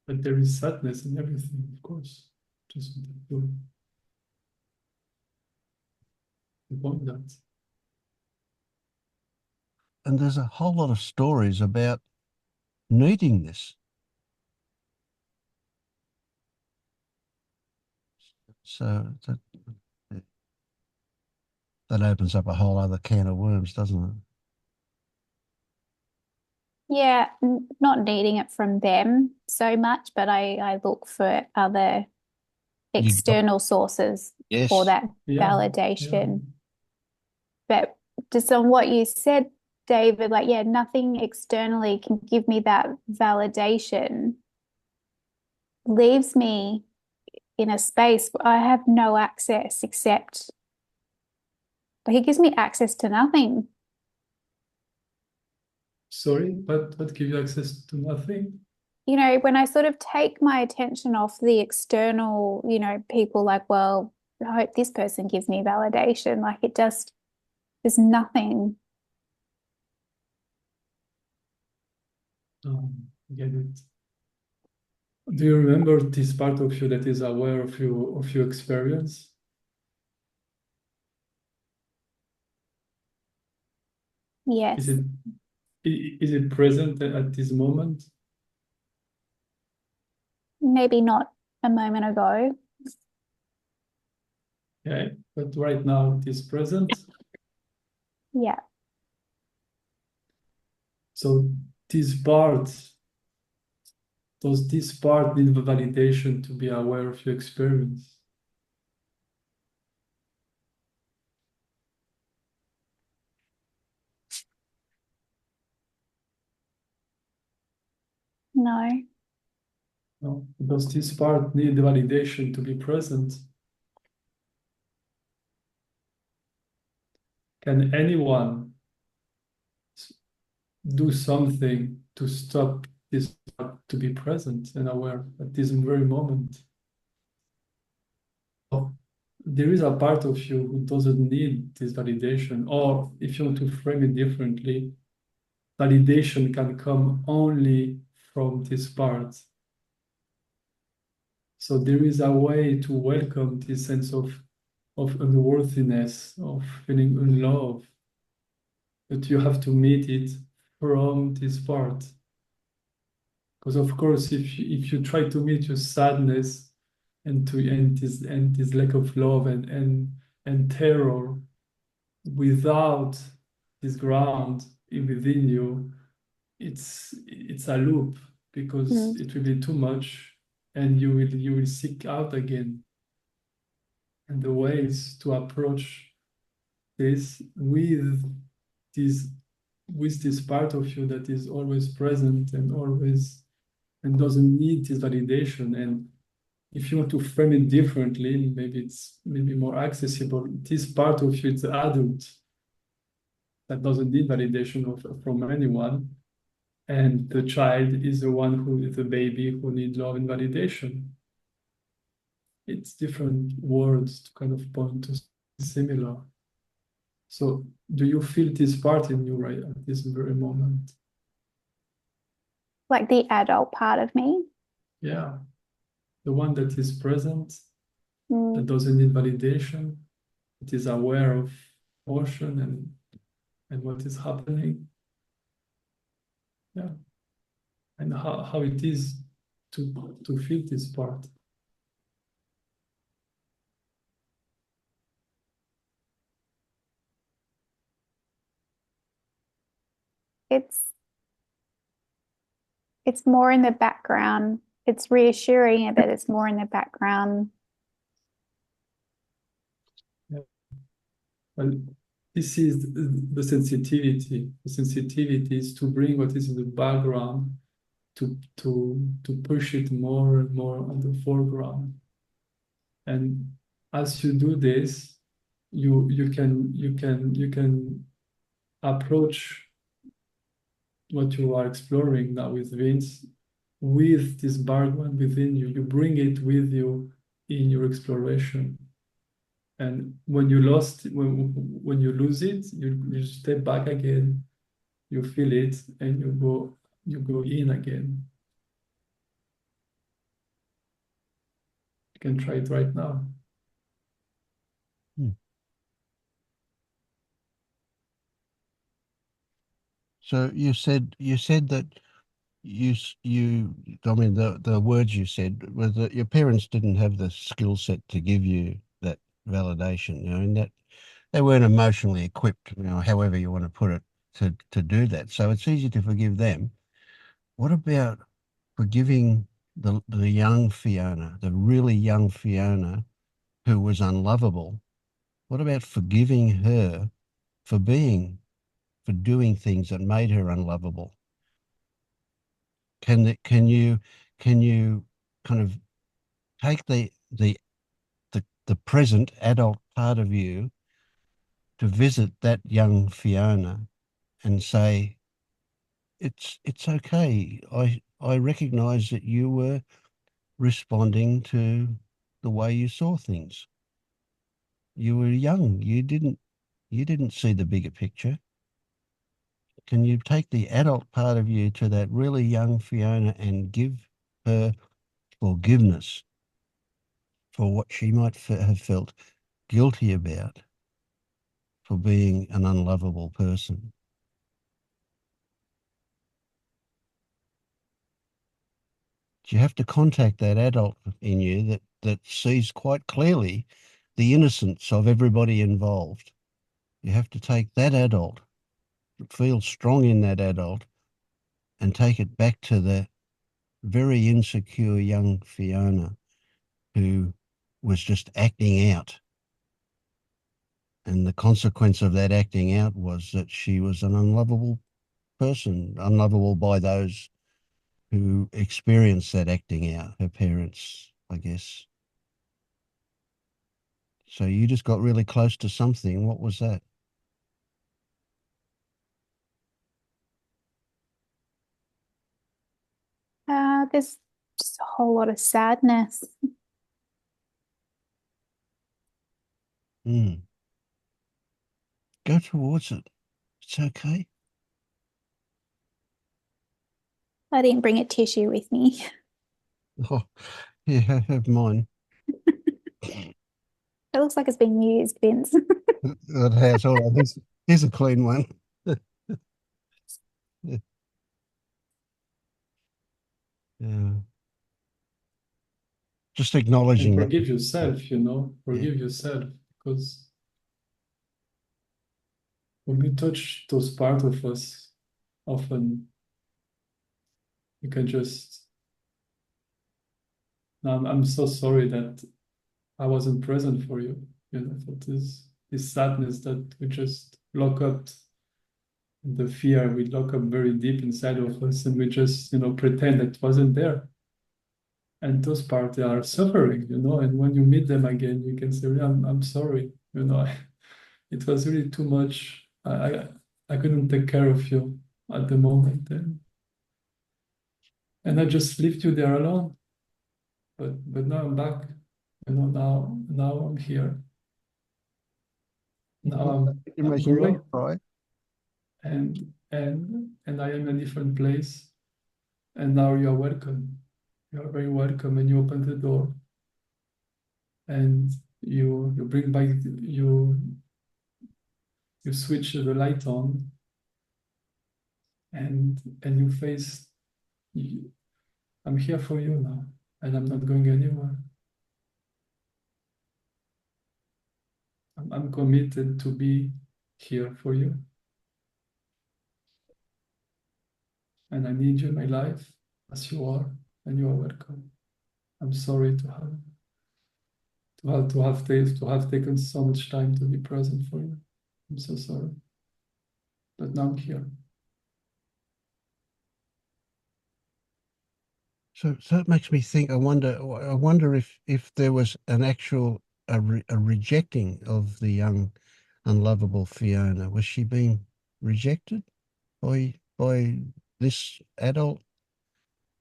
But there is sadness in everything, of course. Just to want that. And there's a whole lot of stories about needing this. So that opens up a whole other can of worms, doesn't it? Yeah, not needing it from them so much, but I look for other external sources for that validation. But just on what you said, David, like, yeah, nothing externally can give me that validation. Leaves me in a space where I have no access except, like, it gives me access to nothing. Sorry, but what give you access to nothing? You know, when I sort of take my attention off the external, you know, people like, well, I hope this person gives me validation. Like, it just, there's nothing. Get it. Do you remember this part of you that is aware of your experience? Yes. Is it present at this moment? Maybe not a moment ago. Okay, but right now it is present. Yeah. So this part, does this part need validation to be aware of your experience? No. No, does this part need validation to be present? Can anyone do something to stop this part to be present and aware at this very moment? Oh, there is a part of you who doesn't need this validation, or if you want to frame it differently, validation can come only from this part. So there is a way to welcome this sense of unworthiness, of feeling unloved, but you have to meet it from this part. Because of course, if you try to meet your sadness and this lack of love and terror without this ground within you, it's a loop, because it will be too much, and you will seek out again. And the ways to approach this this part of you that is always present and doesn't need this validation. And if you want to frame it differently, maybe it's more accessible. This part of you is the adult that doesn't need validation from anyone, and the child is the one who is the baby who needs love and validation. It's different words to kind of point to similar. So do you feel this part in you right at this very moment? Like the adult part of me. Yeah. The one that is present, Mm. that doesn't need validation, that is aware of motion and what is happening. Yeah. And how it is to feel this part. It's more in the background. It's reassuring that it's more in the background. Well, this is the sensitivity. The sensitivity is to bring what is in the background to push it more and more on the foreground. And as you do this, you can approach what you are exploring now with Vince, with this background within you. You bring it with you in your exploration. And when you when you lose it, you step back again, you feel it, and you go in again. You can try it right now. So you said that I mean, the words you said was that your parents didn't have the skill set to give you that validation, and that they weren't emotionally equipped, however you want to put it, to do that. So it's easy to forgive them. What about forgiving the young Fiona, the really young Fiona who was unlovable? What about forgiving her for doing things that made her unlovable? Can you kind of take the present adult part of you to visit that young Fiona and say, it's okay. I recognize that you were responding to the way you saw things. You were young. You didn't see the bigger picture. Can you take the adult part of you to that really young Fiona and give her forgiveness for what she might have felt guilty about, for being an unlovable person? You have to contact that adult in you that sees quite clearly the innocence of everybody involved. You have to take that adult, feel strong in that adult, and take it back to the very insecure young Fiona who was just acting out. And the consequence of that acting out was that she was an unlovable person, unlovable by those who experienced that acting out, her parents, I guess. So you just got really close to something. What was that? There's just a whole lot of sadness. Go towards it. It's okay. I didn't bring a tissue with me. Oh, yeah, have mine. It looks like it's been used, Vince. It has. All right, here's a clean one. Yeah. Just And acknowledging that. forgive yourself, you know, Yeah. forgive yourself, because when we touch those parts of us, often you can just, no, I'm so sorry that I wasn't present for you, you know, for this sadness that we just lock up, the fear we lock up very deep inside of us, and we just, you know, pretend it wasn't there. And those parts, they are suffering, you know, and when you meet them again, you can say, I'm sorry, you know, it was really too much. I couldn't take care of you at the moment, and I just left you there alone. But now I'm back, you know, now I'm here. Now You're I'm making me grown, cry. and I am in a different place. And now you are welcome. You are very welcome, and you open the door, and you bring back you switch the light on, and you face. I'm here for you now, and I'm not going anywhere. I'm committed to be here for you, and I need you in my life as you are, and you are welcome. I'm sorry to have taken so much time to be present for you. I'm so sorry, but now I'm here. So it makes me think. I wonder if there was an actual a rejecting of the young, unlovable Fiona. Was she being rejected by this adult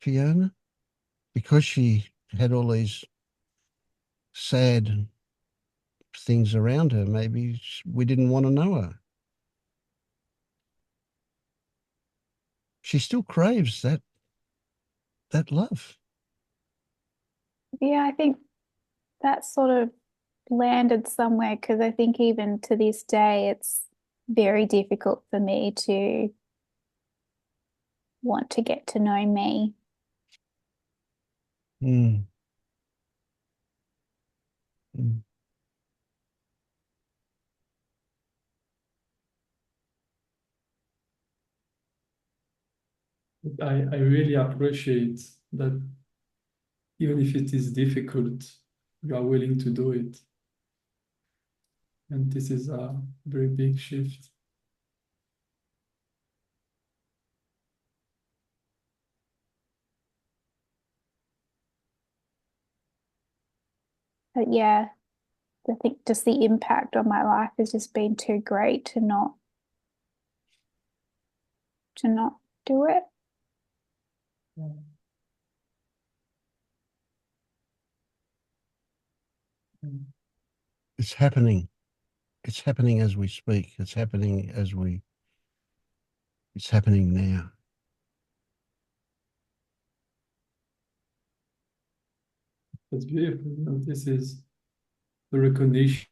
Fiona because she had all these sad things around her? Maybe we didn't want to know her. She still craves that love. Yeah, I think that sort of landed somewhere, because I think even to this day, it's very difficult for me to want to get to know me. Mm. Mm. I really appreciate that even if it is difficult, you are willing to do it. And this is a very big shift. But yeah, I think just the impact on my life has just been too great to not do it. It's happening. It's happening as we speak. It's happening it's happening now. That's beautiful. You know, this is the recognition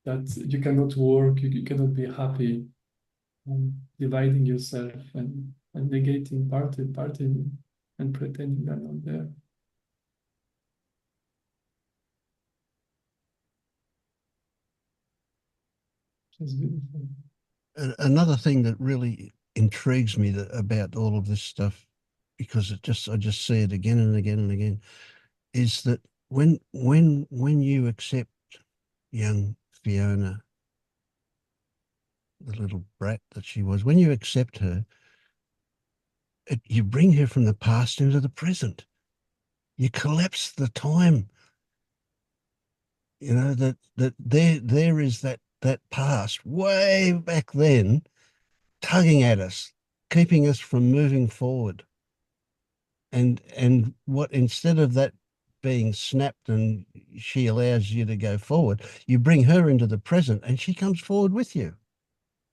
that you cannot work, you cannot be happy, dividing yourself and negating parting and pretending they're not there. It's beautiful. Another thing that really intrigues me about all of this stuff, because I just see it again and again and again, is that when you accept young Fiona, the little brat that she was, when you accept her, you bring her from the past into the present. You collapse the time. You know that there is that past way back then, tugging at us, keeping us from moving forward. And what, instead of that being snapped and she allows you to go forward, you bring her into the present and she comes forward with you.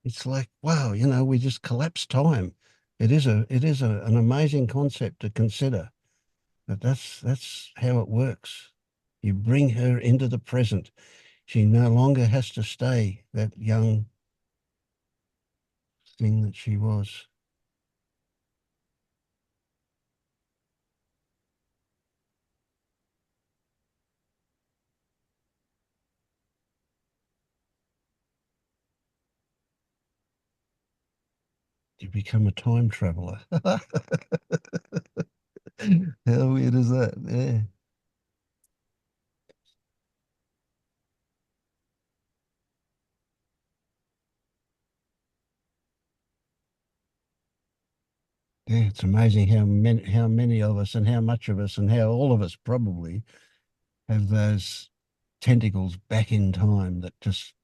It's like, wow, you know, we just collapse time. It is an amazing concept to consider. But that's how it works. You bring her into the present. She no longer has to stay that young thing that she was. You become a time traveler. How weird is that? Yeah. Yeah, it's amazing how many of us and how much of us and how all of us probably have those tentacles back in time that just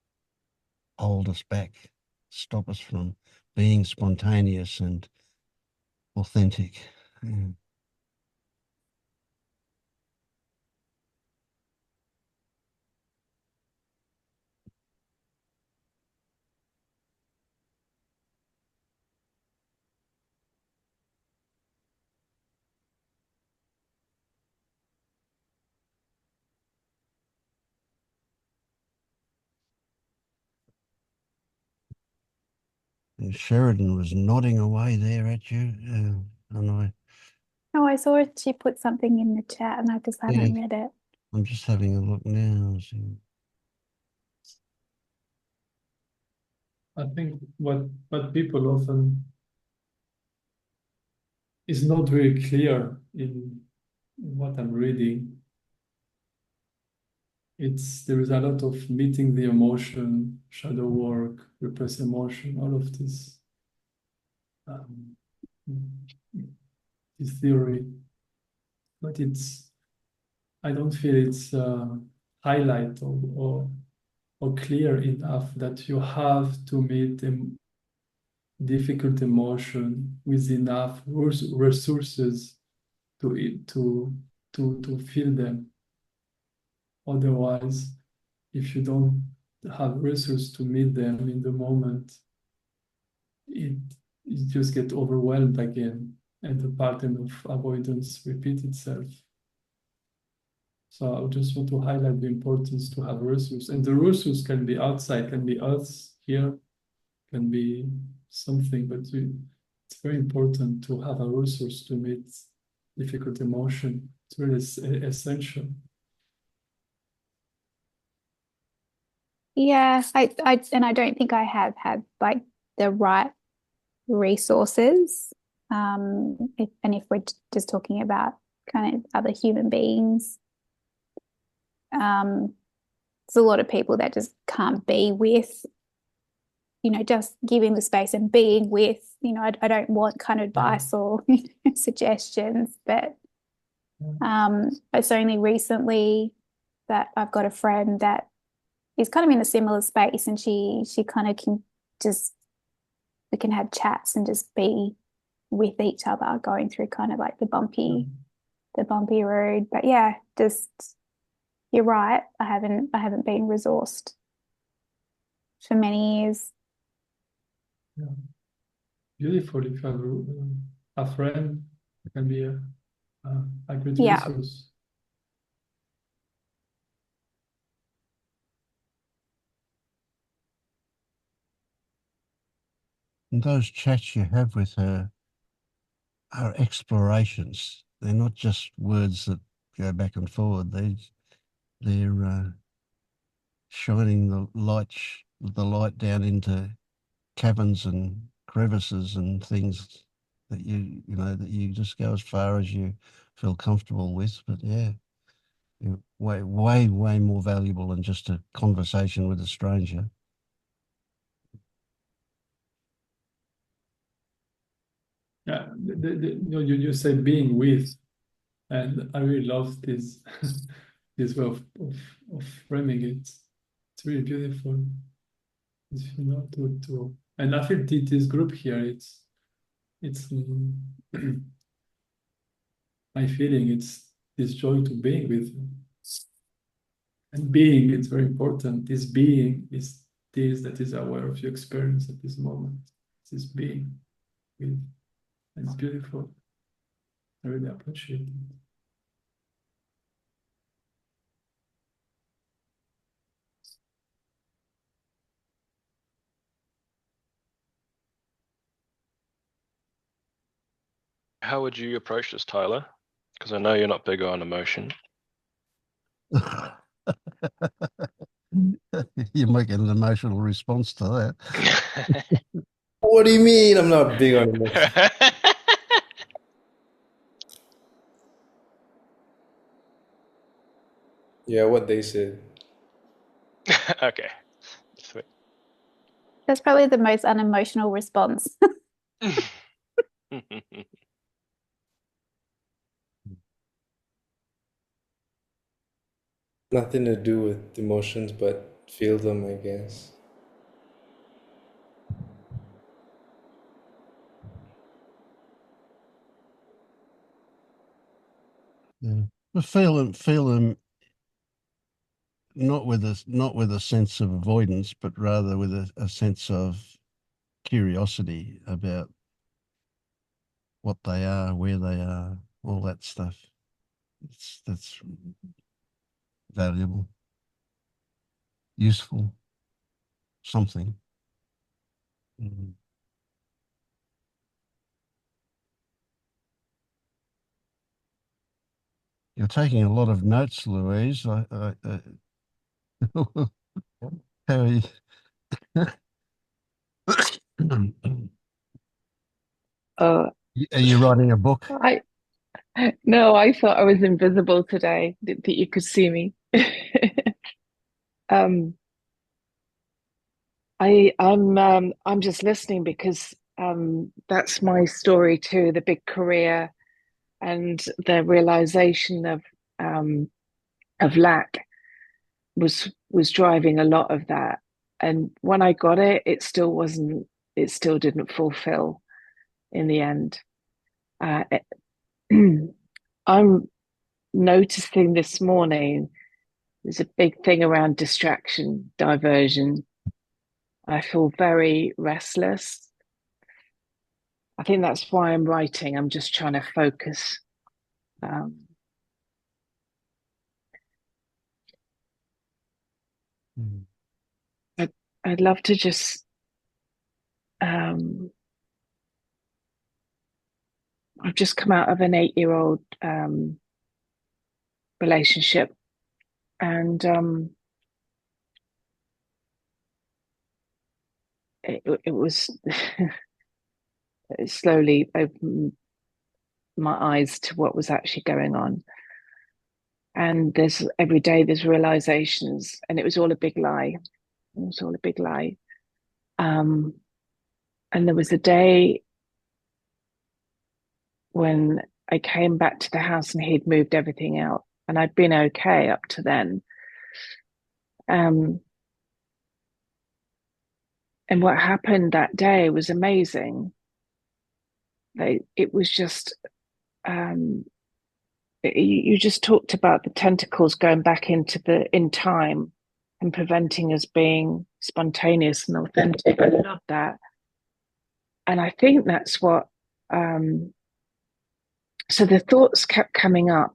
hold us back, stop us from being spontaneous and authentic. Yeah. And Sheridan was nodding away there at you, and Oh, I saw she put something in the chat and I just haven't read it. I'm just having a look now. I think what people often is not very clear in what I'm reading. There is a lot of meeting the emotion, shadow work, repress emotion, all of this this theory, but I don't feel it's highlight or clear enough that you have to meet a difficult emotion with enough resources to feel them. Otherwise, if you don't have resources to meet them in the moment, it just get overwhelmed again, and the pattern of avoidance repeats itself. So I just want to highlight the importance to have resources, and the resource can be outside, can be us here, can be something, but it's very important to have a resource to meet difficult emotion. It's really essential. Yeah, I don't think I have had like the right resources. And if we're just talking about kind of other human beings, there's a lot of people that just can't be with, just giving the space and being with, I don't want kind of advice or suggestions, but it's only recently that I've got a friend that is kind of in a similar space, and she kind of can just, we can have chats and just be with each other going through kind of like the bumpy road. But yeah, just, you're right, I haven't been resourced for many years. Yeah. Beautiful if you have a friend, it can be a great resource. And those chats you have with her are explorations. They're not just words that go back and forward. They're shining the light down into caverns and crevices and things that that you just go as far as you feel comfortable with. But yeah, way more valuable than just a conversation with a stranger. Yeah, you say being with, and I really love this this way of framing it. It's really beautiful. And I feel this group here, it's my feeling, it's this joy to being with you. And being, it's very important. This being is this that is aware of your experience at this moment. This being with, and it's beautiful. I really appreciate it. How would you approach this, Tyler? Because I know you're not big on emotion. You make an emotional response to that. What do you mean I'm not big on emotions? Yeah, what they said. Okay. Sweet. That's probably the most unemotional response. Nothing to do with emotions, but feel them, I guess. Yeah. But feel them not with a sense of avoidance, but rather with a sense of curiosity about what they are, where they are, all that stuff. That's valuable, useful, something. Mm. You're taking a lot of notes, Louise. How are you? Oh, Are you writing a book? I no, I thought I was invisible today, that you could see me. Um, I'm just listening because that's my story too, the big career and the realization of lack was driving a lot of that. And when I got it, it still didn't fulfill in the end. Uh, I'm noticing this morning there's a big thing around distraction, diversion. I feel very restless. I think that's why I'm writing. I'm just trying to focus. Um, Mm. I'd love to just. Um, I've just come out of an 8-year-old relationship, and it was it slowly opened my eyes to what was actually going on. And there's every day there's realizations, and it was all a big lie. It was all a big lie. Um, and there was a day when I came back to the house and he'd moved everything out, and I'd been okay up to then. Um, and what happened that day was amazing. It was just you just talked about the tentacles going back in time and preventing us being spontaneous and authentic. I love that, and I think that's what. So the thoughts kept coming up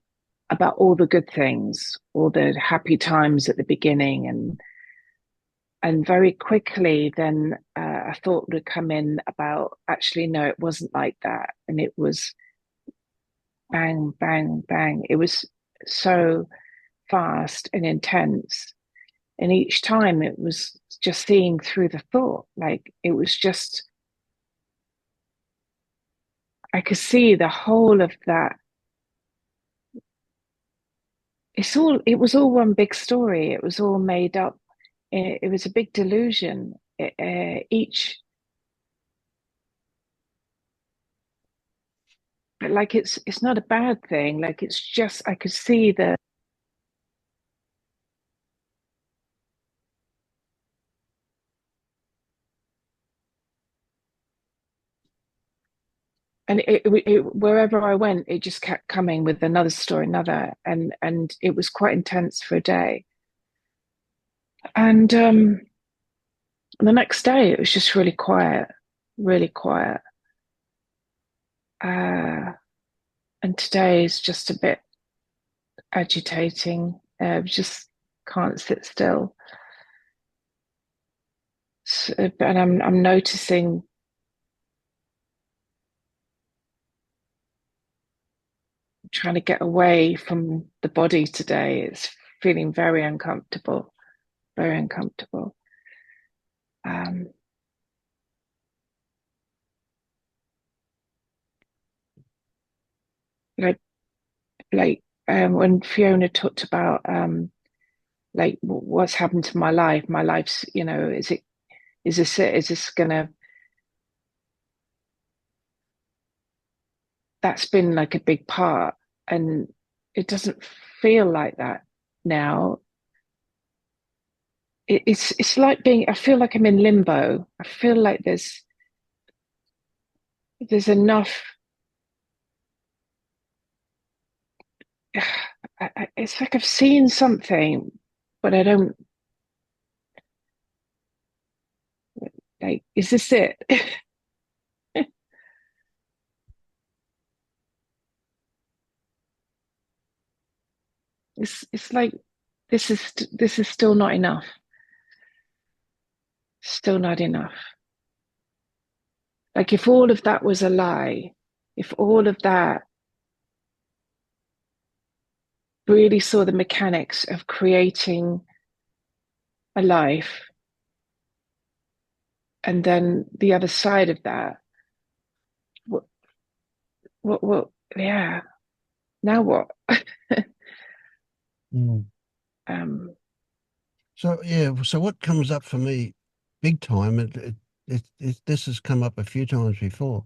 about all the good things, all the happy times at the beginning, and very quickly then a thought would come in about actually no, it wasn't like that, and it was bang, bang, bang. It was so fast and intense. And each time it was just seeing through the thought. Like it was just, I could see the whole of that. It was all one big story. It was all made up. It was a big delusion. But like it's not a bad thing. Like it's just, I could see the, and wherever I went, it just kept coming with another story, another, and it was quite intense for a day. And the next day, it was just really quiet, really quiet. And today is just a bit agitating. Just can't sit still. So, and I'm noticing trying to get away from the body today. It's feeling very uncomfortable, very uncomfortable. like when Fiona talked about like what's happened to my life. My life's, you know, is this gonna, that's been like a big part, and it doesn't feel like that now. It's like being, I feel like I'm in limbo. I feel like there's enough. It's like I've seen something, but I don't, like, is this it? It's like this is still not enough. Still not enough. Like if all of that was a lie, if all of that really saw the mechanics of creating a life, and then the other side of that, what, yeah, now what? Mm. So yeah, so what comes up for me big time, this has come up a few times before.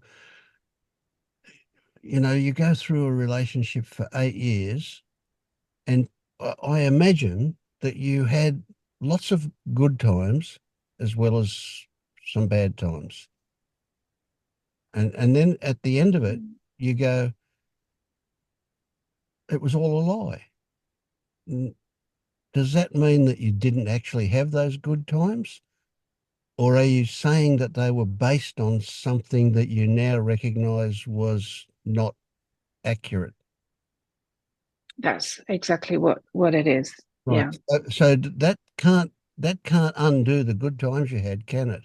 You know, you go through a relationship for 8 years, and I imagine that you had lots of good times as well as some bad times. And then at the end of it, you go, it was all a lie. Does that mean that you didn't actually have those good times? Or are you saying that they were based on something that you now recognize was not accurate? That's exactly what it is. Right. Yeah. So that can't undo the good times you had, can it?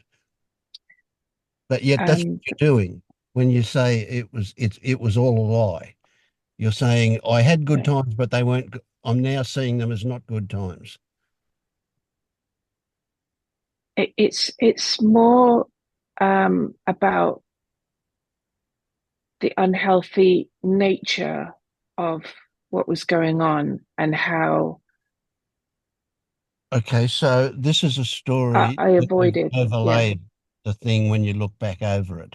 But yet that's what you're doing when you say it was all a lie. You're saying I had good times, but they weren't. I'm now seeing them as not good times. It's more about the unhealthy nature of what was going on and how Okay, so this is a story I that you've avoided. overlaid the thing when you look back over it.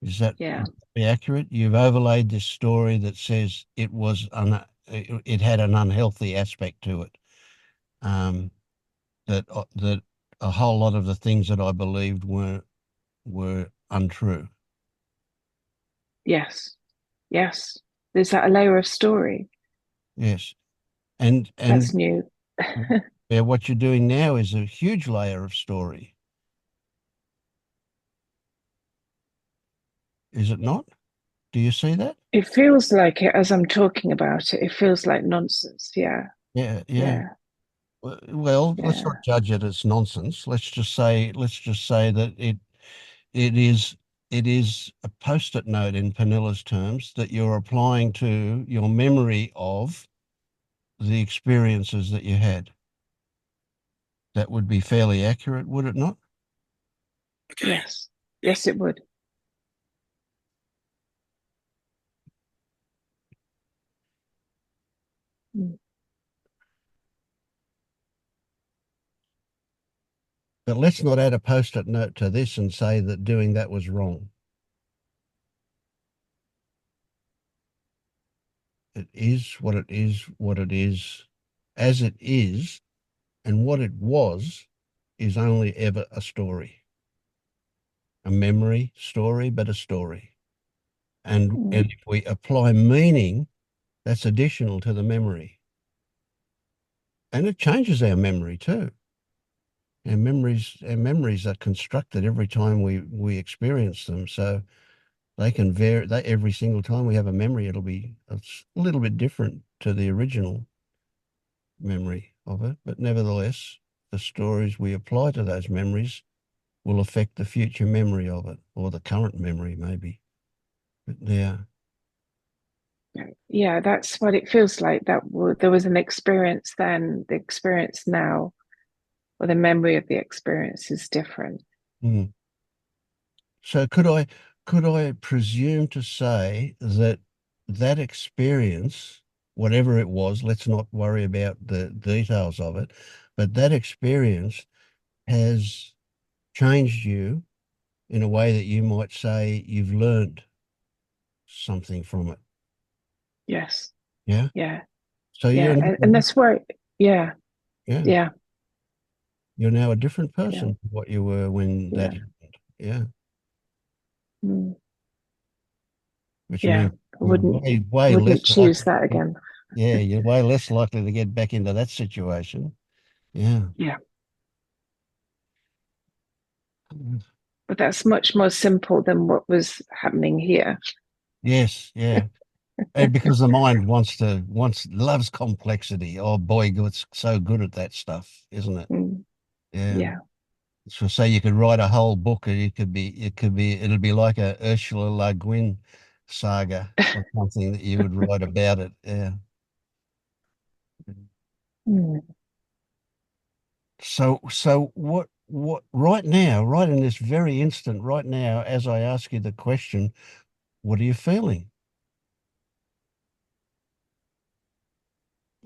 Is that Yeah. be accurate? You've overlaid this story that says it had an unhealthy aspect to it. That a whole lot of the things that I believed were untrue. Yes. Yes. There's that a layer of story. Yes, and That's new. yeah, what you're doing now is a huge layer of story. Is it not? Do you see that? It feels like it as I'm talking about it. It feels like nonsense. Yeah. Yeah, yeah. Yeah. Well, let's Yeah. not judge it as nonsense. Let's just say that it is a post-it note in Penilla's terms that you're applying to your memory of the experiences that you had. That would be fairly accurate, would it not? Yes. Yes, it would. Mm. But let's not add a post-it note to this and say that doing that was wrong. It is what it is, what it is, as it is, and what it was is only ever a story. A memory story, but a story. And if we apply meaning, that's additional to the memory. And it changes our memory too. Our memories are constructed every time we experience them. So they can vary. Every single time we have a memory, it'll be a little bit different to the original memory of it. But nevertheless, the stories we apply to those memories will affect the future memory of it, or the current memory maybe. But yeah. Yeah, that's what it feels like. There was an experience then, the experience now, or the memory of the experience is different. So could I presume to say that that experience, whatever it was, let's not worry about the details of it, but that experience has changed you in a way that you might say you've learned something from it. Yes. Yeah. Yeah. So Yeah. you're And that's where, yeah. yeah, Yeah. you're now a different Yeah. person to what you were when that Yeah. happened. Yeah. Mm. Which Yeah. means I you're way less wouldn't choose likely. that again. Yeah, you're way less likely to get back into that situation. Yeah. Yeah. But that's much more simple than what was happening here. Yes, yeah. And because the mind loves complexity. Oh boy, it's so good at that stuff, isn't it? Mm. Yeah. Yeah. So say you could write a whole book, and it'll be like a Ursula Le Guin saga or something that you would write about it. Yeah. Mm. So what right now, right in this very instant, right now, as I ask you the question, what are you feeling?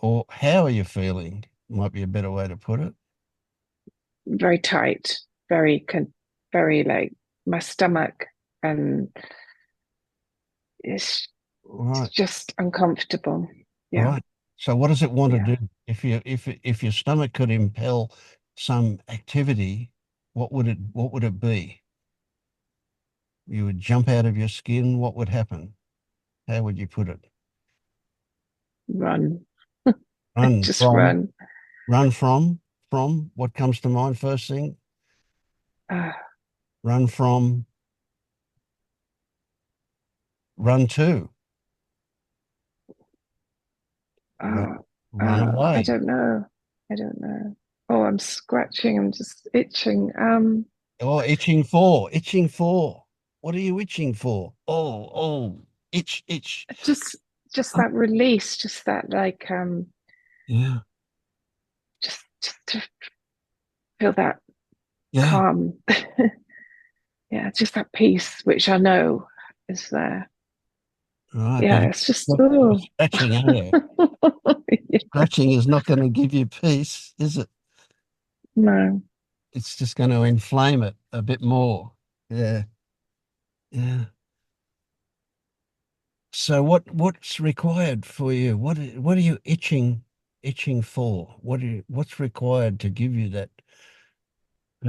Or how are you feeling? Might be a better way to put it. Very tight, very like my stomach, and it's Right, just uncomfortable. Yeah. right. So what does it want to Yeah. do? If your stomach could impel some activity, what would it be? You would jump out of your skin. What would happen? How would you put it? Run. Run Just from, run. run from what comes to mind first thing? Uh, Run from, run to, run, uh, run I away. don't know. I don't know. Oh, I'm scratching. I'm just itching. Oh, itching for, itching for. What are you itching for? Oh, itch, itch. Just just Oh, that release, just that like yeah, just to feel that yeah. calm. Yeah, just that peace, which I know is there. Right, but Yeah, it's just you're oh. scratching, aren't you? Scratching is not going to give you peace, is it? No. It's just going to inflame it a bit more. Yeah, yeah. So what's required for you? What are you itching for? What's required to give you that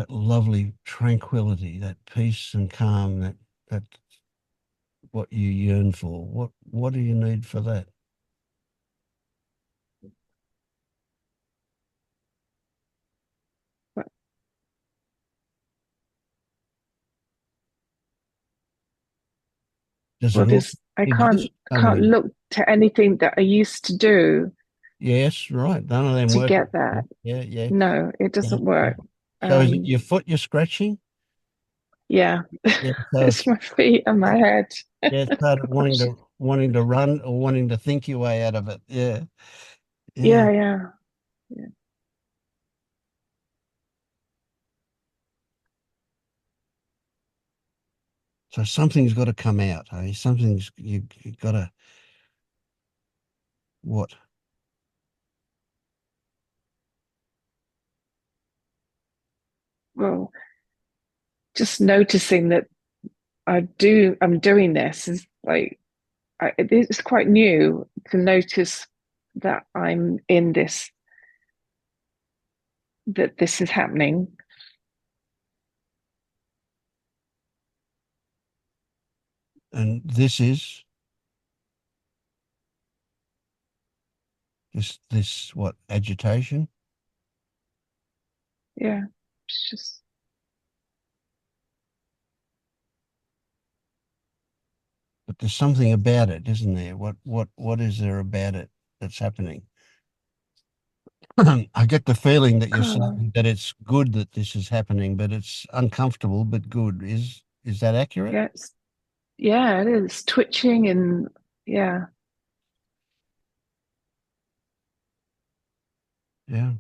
lovely tranquility, that peace and calm, that what you yearn for? What do you need for that? Does Well, it all this I exist can't somewhere? look to anything that I used to do Yes, right. None of them to work. get that. Yeah, yeah, No, it yeah. doesn't work. So is it your foot you're scratching? Yeah, Yeah. So it's my feet and my head. it's part of Gosh. wanting to run or wanting to think your way out of it. Yeah. Yeah. Yeah, yeah, yeah. So something's got to come out, hey? You got to what? Well, just noticing that I'm doing this is like it's quite new to notice that I'm in this, that this is happening. And this is this what agitation? Yeah, it's just But there's something about it, isn't there? What is there about it that's happening? I get the feeling that you're oh saying that it's good that this is happening, but it's uncomfortable but good. Is that accurate? yeah, yeah, it is twitching and yeah, Yeah.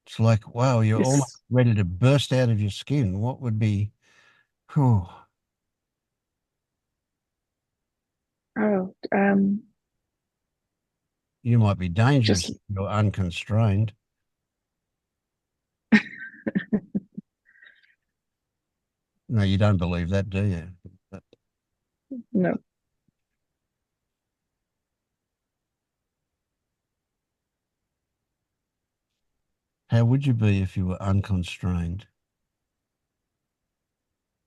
It's like, wow, you're almost it's ready to burst out of your skin. What would be, oh, oh You might be dangerous Just if you're unconstrained. No, you don't believe that, do you? no. How would you be if you were unconstrained?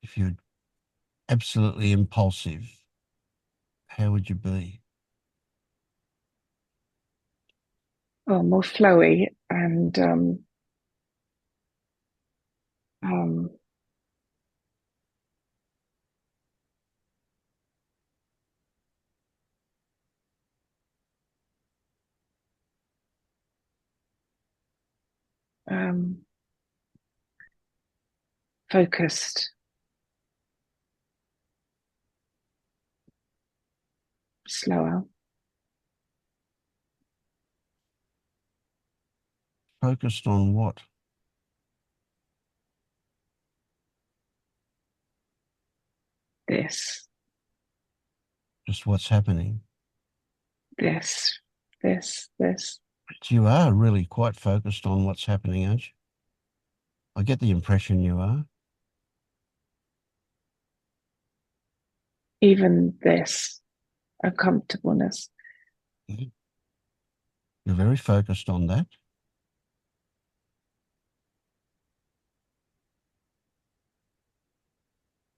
If you're absolutely impulsive, how would you be? Well, more flowy and um, um, focused, slower. Focused on what? This, Just what's happening. this. But you are really quite focused on what's happening, aren't you? I get the impression you are. Even this uncomfortableness. You're very focused on that.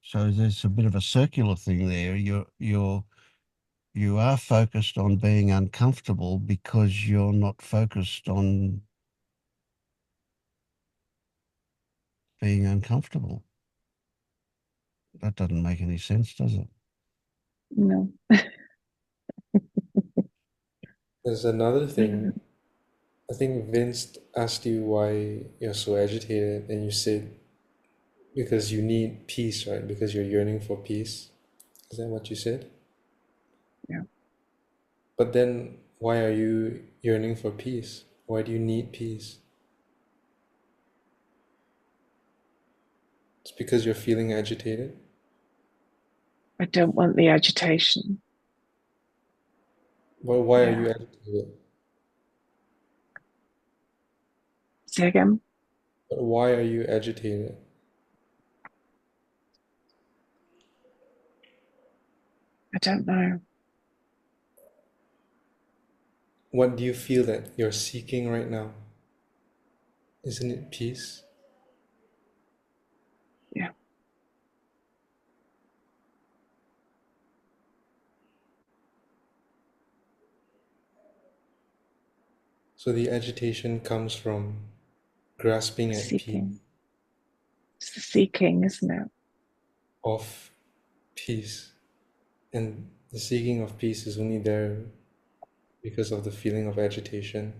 So there's a bit of a circular thing there. You are focused on being uncomfortable because you're not focused on being uncomfortable. That doesn't make any sense, does it? No. There's another thing. I think Vince asked you why you're so agitated, and you said because you need peace, right? Because you're yearning for peace. Is that what you said? Yeah. But then why are you yearning for peace? Why do you need peace? It's because you're feeling agitated. I don't want the agitation. Well, why are Yeah. you agitated? Say again? But why are you agitated? I don't know. What do you feel that you're seeking right now? Isn't it peace? Yeah. So the agitation comes from grasping at peace, Seeking. It's the seeking, isn't it? of peace. And the seeking of peace is only there because of the feeling of agitation.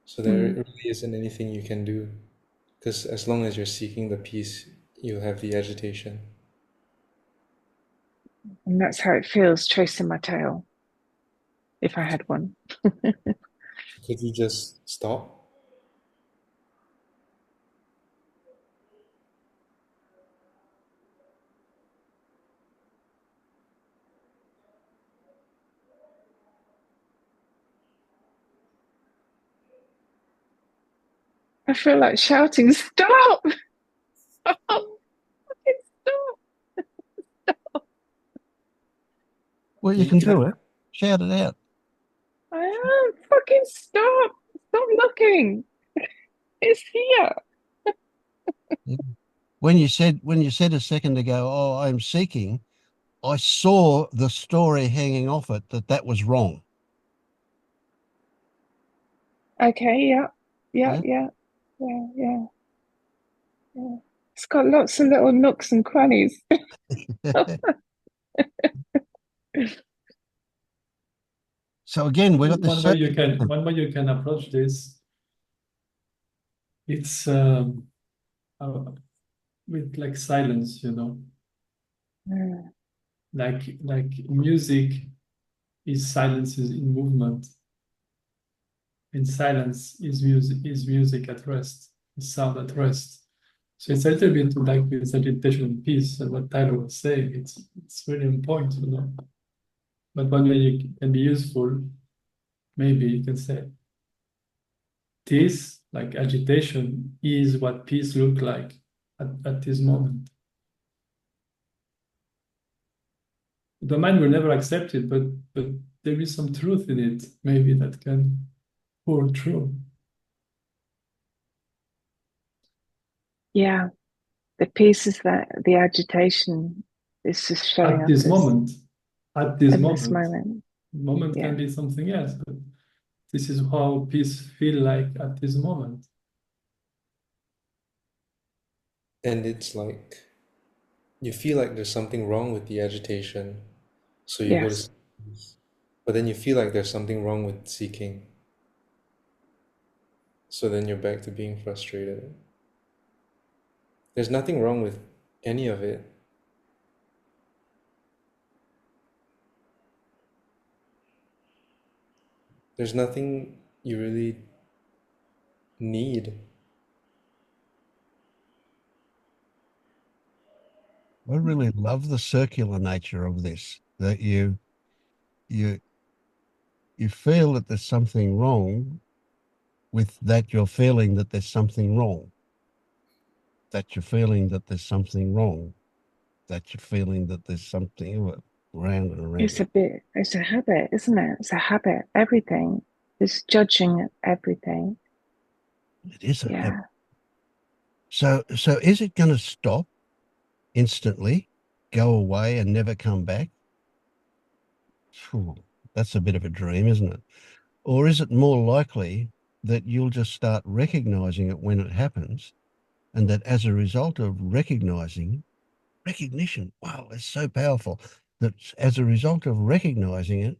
So there really isn't anything you can do, because as long as you're seeking the peace, you'll have the agitation. And that's how it feels, chasing my tail. If I had one. Could you just stop? I feel like shouting, stop! Stop! Fucking stop! Well, you can do it. Shout it out. I am. Fucking stop! Stop looking! It's here. Yeah. When you said a second ago, oh, I'm seeking, I saw the story hanging off it that was wrong. Okay, yeah. It's got lots of little nooks and crannies. So again, we got this. One way you can approach this, it's with like silence, you know. Like music is silence is in movement. And silence is music at rest, is sound at rest. So it's a little bit like this agitation piece and what Tyler was saying. It's really important, you know. But one way you can be useful, maybe you can say, this, like agitation, is what peace look like at this moment. The mind will never accept it, but there is some truth in it, maybe that can pour through. Yeah. The peace is that the agitation is just showing At up this as moment, at this in this moment, moment. moment Yeah. can be something else, but this is how peace feel like at this moment. And it's like you feel like there's something wrong with the agitation, so you go to Yes. sleep. But then you feel like there's something wrong with seeking, so then you're back to being frustrated. There's nothing wrong with any of it. There's nothing you really need. I really love the circular nature of this, that you feel that there's something wrong with that you're feeling that there's something wrong, that you're feeling that there's something wrong, that you're feeling that there's something around and around. It's a habit, isn't it? It's a habit. Everything is judging everything. It is a Yeah. habit. So is it going to stop instantly, go away and never come back? Phew, that's a bit of a dream, isn't it? Or is it more likely that you'll just start recognizing it when it happens, and that as a result of recognition, wow, it's so powerful, that as a result of recognizing it,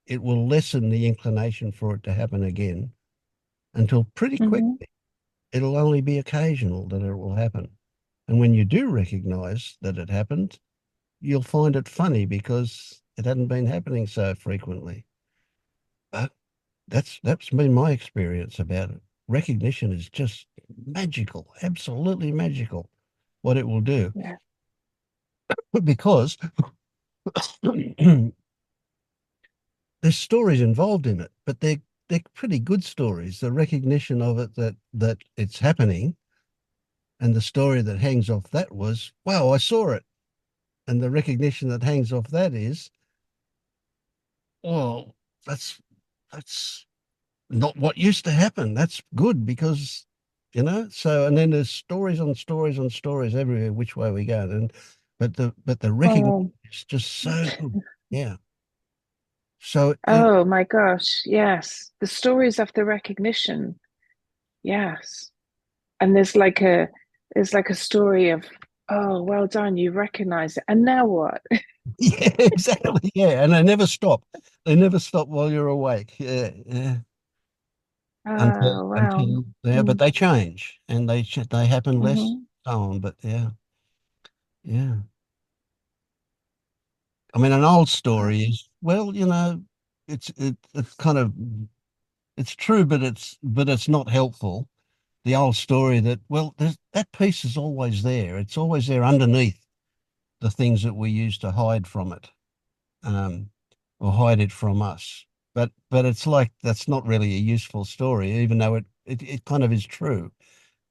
it will lessen the inclination for it to happen again until pretty Mhm. quickly it'll only be occasional that it will happen. And when you do recognize that it happened, you'll find it funny because it hadn't been happening so frequently. But that's been my experience about it. Recognition is just magical, absolutely magical, what it will do. Yeah. Because there's stories involved in it, but they're pretty good stories. The recognition of it that it's happening, and the story that hangs off that was, wow, I saw it. And the recognition that hangs off that is, well, that's not what used to happen. That's good because, so, and then there's stories on stories on stories everywhere, which way we go. And, but the recognition Oh, is just so good. Yeah. So oh my gosh. Yes. The stories of the recognition. Yes. And there's like a story of, oh, well done, you recognize it. And now what? yeah, exactly. Yeah. And they never stop. They never stop while you're awake. Yeah. Yeah. Oh, wow. Yeah, but they change and they happen less, Mm-hmm. so on. But yeah. Yeah. I mean, an old story is, well, it's kind of, it's true, but it's not helpful. The old story that, well, that piece is always there. It's always there underneath the things that we use to hide from it, um, or hide it from us. But it's like that's not really a useful story, even though it kind of is true.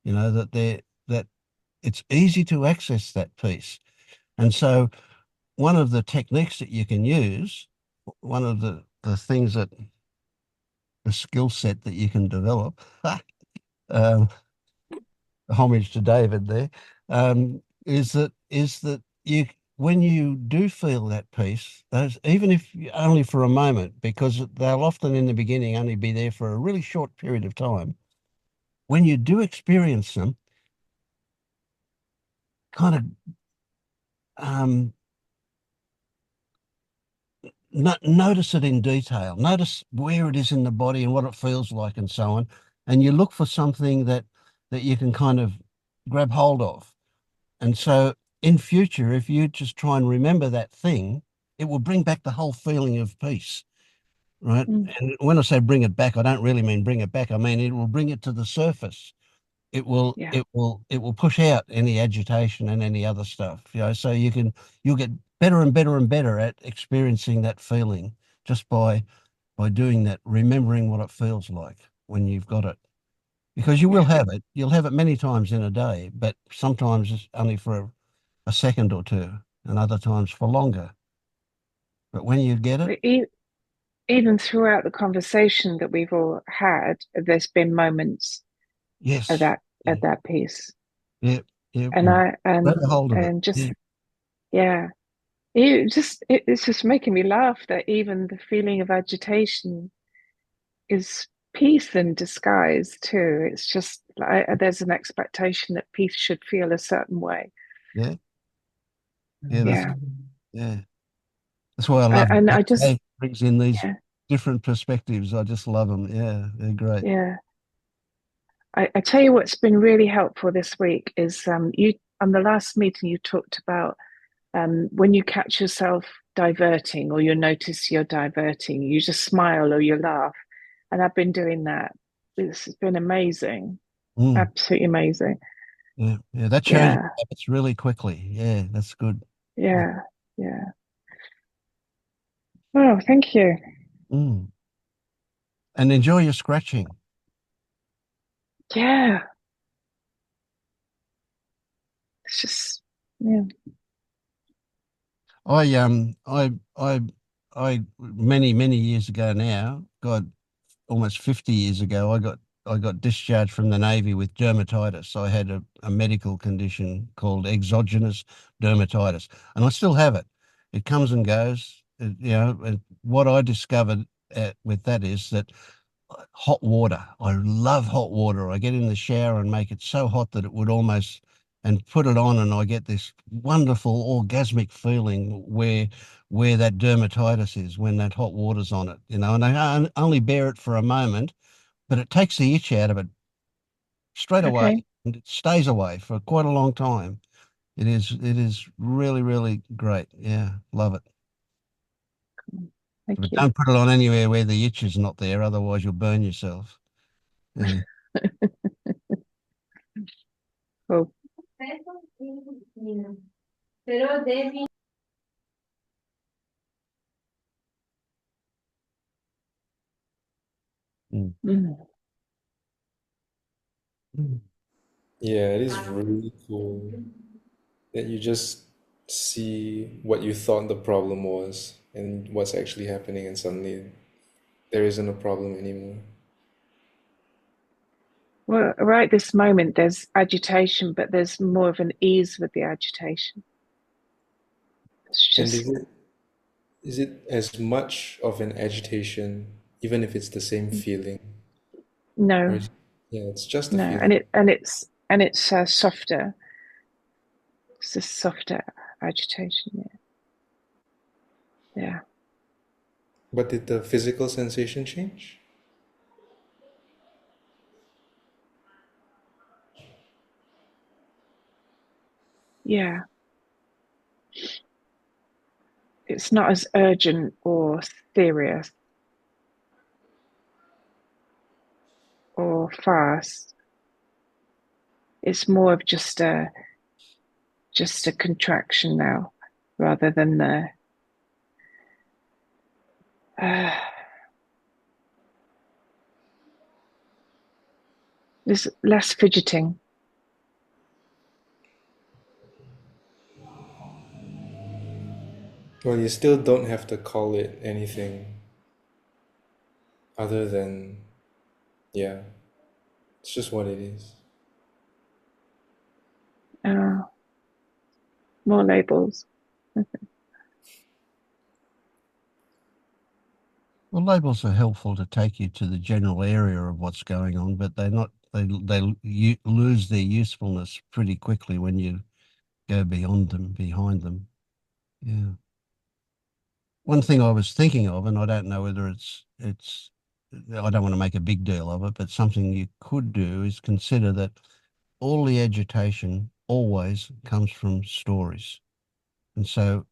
That it's easy to access that piece, and so one of the techniques that you can use, one of the things that the skill set that you can develop, um, homage to David there, is that you, when you do feel that peace, those, even if only for a moment, because they'll often in the beginning only be there for a really short period of time, when you do experience them, kind of notice it in detail. Notice where it is in the body and what it feels like and so on. And you look for something that you can kind of grab hold of. And so in future, if you just try and remember that thing, it will bring back the whole feeling of peace, right? And when I say bring it back, I don't really mean bring it back. I mean, it will bring it to the surface. It will Yeah. it will push out any agitation and any other stuff, so you'll get better and better and better at experiencing that feeling just by doing that, remembering what it feels like when you've got it. Because you will have it. You'll have it many times in a day, but sometimes it's only for a second or two, and other times for longer. But when you get it, Even throughout the conversation that we've all had, there's been moments yes, of that piece. yeah, yeah, And grab a hold of it. and just Yeah. it's just making me laugh that even the feeling of agitation is peace in disguise too. It's just like there's an expectation that peace should feel a certain way. Yeah, yeah, that's Yeah. yeah. That's why I love And it. I just It brings in these yeah, different perspectives. I just love them. Yeah, they're great. yeah. I tell you what's been really helpful this week is you on the last meeting you talked about when you catch yourself diverting or you notice you're diverting, you just smile or you laugh. And I've been doing that. This has been amazing. Mm, Absolutely amazing. yeah, yeah. That changes Yeah, habits really quickly. Yeah, that's good. yeah, yeah. Oh, thank you. Mm. And enjoy your scratching. Yeah. It's just yeah. I many years ago now, God, almost 50 years ago, I got discharged from the Navy with dermatitis. I had a medical condition called exogenous dermatitis, and I still have it. It comes and goes. And what I discovered with that is that hot water. I love hot water. I get in the shower and make it so hot that it would almost, and put it on, and I get this wonderful orgasmic feeling where that dermatitis is when that hot water's on it, and I only bear it for a moment, but it takes the itch out of it straight away, Okay. and it stays away for quite a long time. It is really, really great. Yeah, love it. Thank But you. don't put it on anywhere where the itch is not there, otherwise you'll burn yourself. Yeah. Cool. Mm. Mm. Mm. Yeah, it is really cool that you just see what you thought the problem was and what's actually happening, and suddenly there isn't a problem anymore. Well, right this moment, there's agitation, but there's more of an ease with the agitation. It's And just is it as much of an agitation, even if it's the same feeling? Or no, yeah, it's just a no, feeling. and it's softer. It's a softer agitation. Yeah. But did the physical sensation change? Yeah. It's not as urgent or serious or fast. It's more of just a contraction now, rather than the there's less fidgeting. Well, you still don't have to call it anything other than, yeah, it's just what it is. More labels. Well, labels are helpful to take you to the general area of what's going on, but they're not. They lose their usefulness pretty quickly when you go beyond them, behind them. Yeah. One thing I was thinking of, and I don't know whether I don't want to make a big deal of it, but something you could do is consider that all the agitation always comes from stories. And so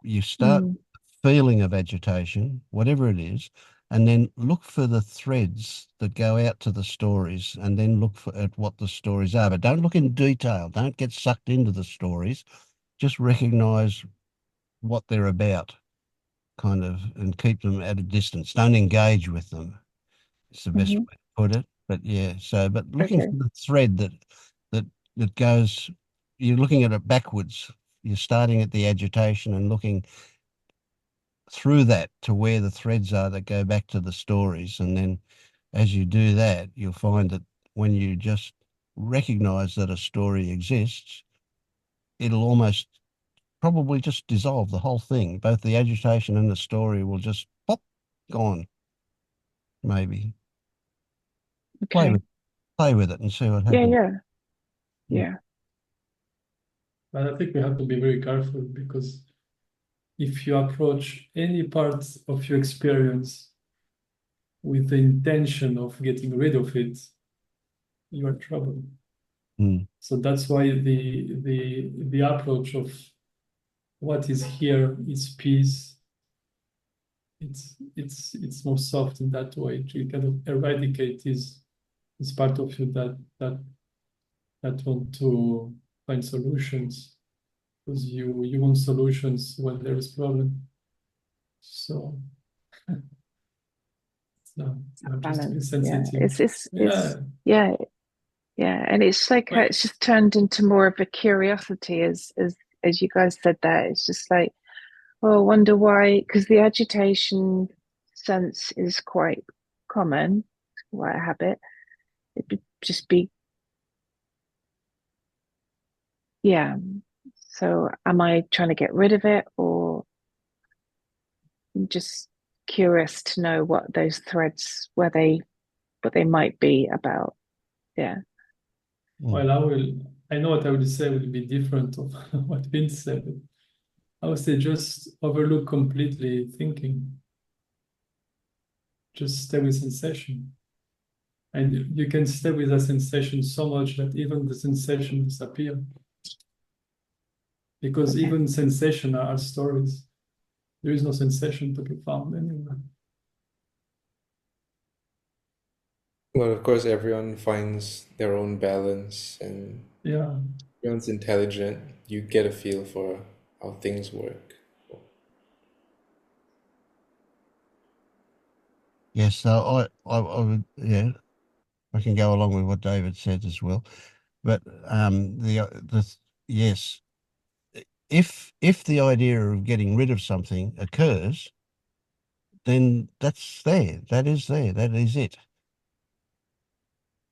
you start Mm. feeling of agitation, whatever it is, and then look for the threads that go out to the stories, and then look at what the stories are. But don't look in detail. Don't get sucked into the stories. Just recognize what they're about, kind of, and keep them at a distance. Don't engage with them. It's the best way to put it. But yeah, so but looking Okay. for the thread that goes, you're looking at it backwards. You're starting at the agitation and looking through that to where the threads are that go back to the stories. And then as you do that, you'll find that when you just recognize that a story exists, it'll almost probably just dissolve the whole thing. Both the agitation and the story will just pop, gone. Maybe Okay. play with it and see what Yeah, happens. yeah, yeah. But I think we have to be very careful, because if you approach any part of your experience with the intention of getting rid of it, you are in trouble. Mm. So that's why the approach of what is here is peace. It's more soft in that way. To kind of eradicate is part of you that want to find solutions, because you want solutions when there is problem. So it's not just to be Balance. Yeah. sensitive. It's Yeah, yeah, yeah. And it's like but it's just turned into more of a curiosity as you guys said that. It's just like, oh, I wonder why, because the agitation sense is quite common, quite a habit. It'd just be, yeah. So am I trying to get rid of it, or I'm just curious to know what those threads, what they might be about? Yeah. well, I know what I will say will be different of what Vince said. But I would say just overlook completely thinking. Just stay with sensation. And you can stay with a sensation so much that even the sensation disappear. Because Okay. even sensation are stories. There is no sensation to be found anywhere. Well, of course, everyone finds their own balance and Yeah. everyone's intelligent. You get a feel for how things work. Yes, so I would, yeah, I can go along with what David said as well. But yes, if the idea of getting rid of something occurs, then that's there. That is there. That is it.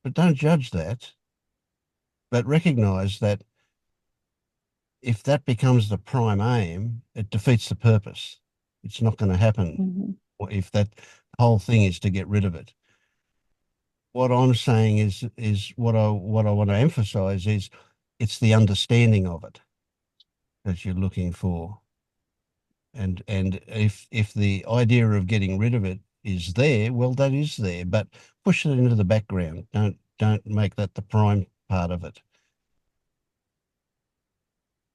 But don't judge that. But recognize that if that becomes the prime aim, it defeats the purpose. It's not going to happen. Mm-hmm. Or if that whole thing is to get rid of it. What I'm saying is what I want to emphasize is it's the understanding of it that you're looking for. And if the idea of getting rid of it is there, well, that is there, but push it into the background. Don't make that the prime part of it.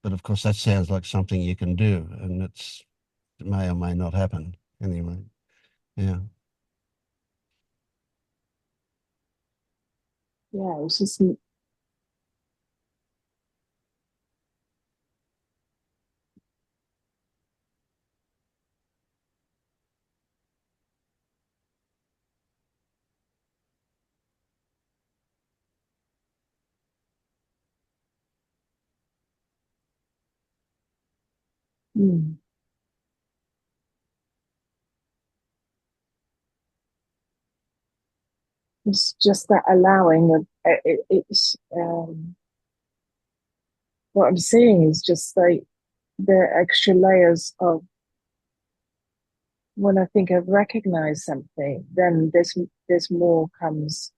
But of course, that sounds like something you can do, and it may or may not happen anyway. Yeah. Yeah, it's just mm, it's just that allowing of it's what I'm seeing is just like the extra layers of when I think I've recognized something, then there's more comes,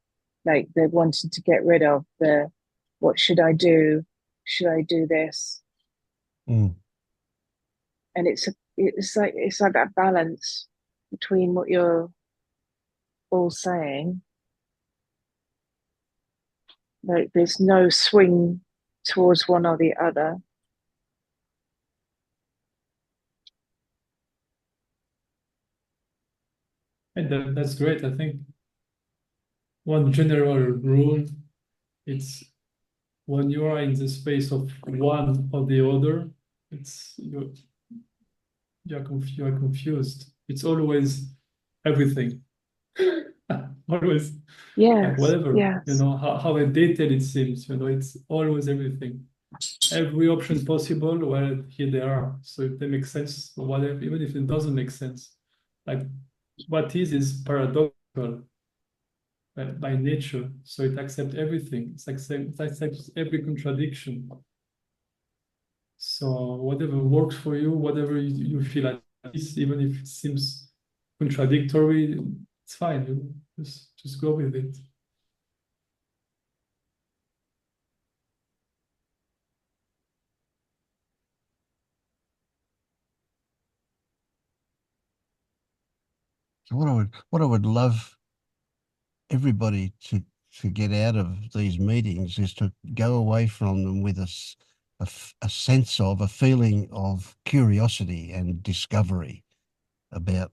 like the wanting to get rid of the what should I do? Should I do this? Mm. And it's like that balance between what you're all saying. Like there's no swing towards one or the other. And that's great. I think one general rule, it's when you are in the space of one or the other, it's you are confused. It's always everything. Always, like Yes, whatever, yes. how detailed it seems, it's always everything. Every option possible, well, here they are. So if they make sense or whatever, even if it doesn't make sense, like what is paradoxical by nature. So it accepts everything. It accepts every contradiction. So whatever works for you, whatever you feel at peace, even if it seems contradictory, it's fine. Just go with it. So what I would love everybody to get out of these meetings is to go away from them with a sense of, a feeling of curiosity and discovery about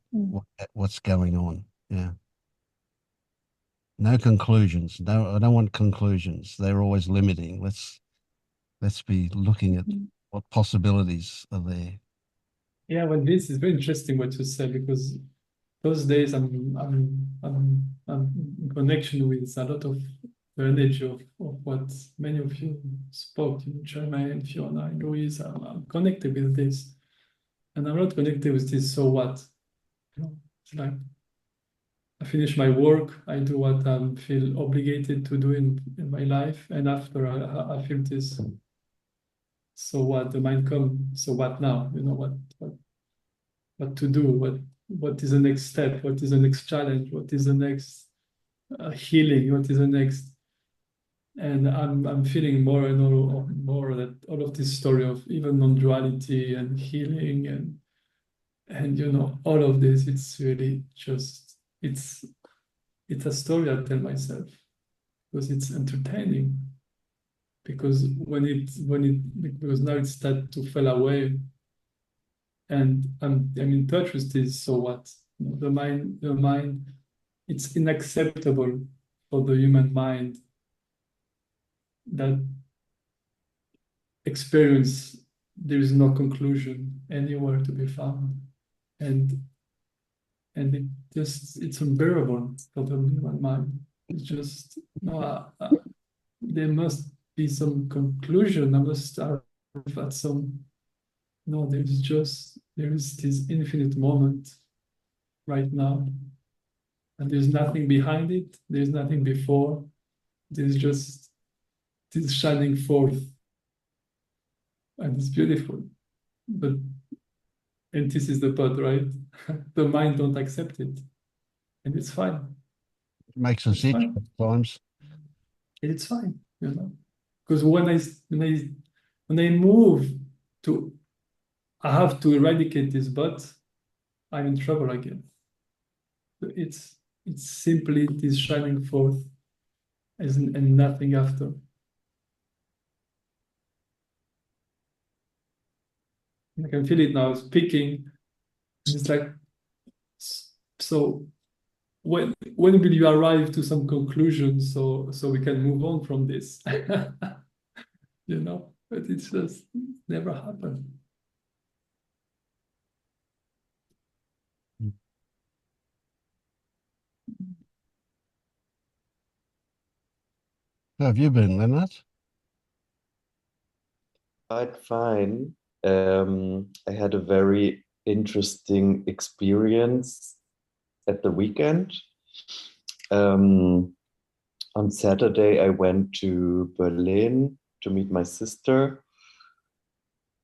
what's going on. Yeah. No conclusions. No, I don't want conclusions. They're always limiting. Let's be looking at what possibilities are there. Yeah, well, this is very interesting what you said, because those days I'm in connection with a lot of the energy of what many of you spoke, Jeremiah, Fiona, and Louise. I'm connected with this, and I'm not connected with this. So what? It's like I finish my work, I do what I feel obligated to do in my life, and after I feel this. So what? The mind comes. So what now? What to do? What is the next step? What is the next challenge? What is the next healing? What is the next? And I'm feeling more and more that all of this story of even non-duality and healing and all of this, it's really just it's a story I tell myself because it's entertaining. Because because now it starts to fall away, and I'm in touch with this. So what? The mind, it's unacceptable for the human mind that experience, there is no conclusion anywhere to be found, and it's unbearable for the human mind. It's just no. There must be some conclusion. I must arrive at some. No, there is this infinite moment right now, and there's nothing behind it. There's nothing before. There's just this shining forth, and it's beautiful. And this is the part, right? The mind don't accept it, and it's fine. It makes us itch at times. And it's fine, because when I move to, I have to eradicate this, but I'm in trouble again. It's simply this shining forth, and nothing after. I can feel it now speaking. It's like, so when will you arrive to some conclusion so we can move on from this? But it's just never happened. How have you been, Leonard? Quite fine. I had a very interesting experience at the weekend. On Saturday, I went to Berlin to meet my sister.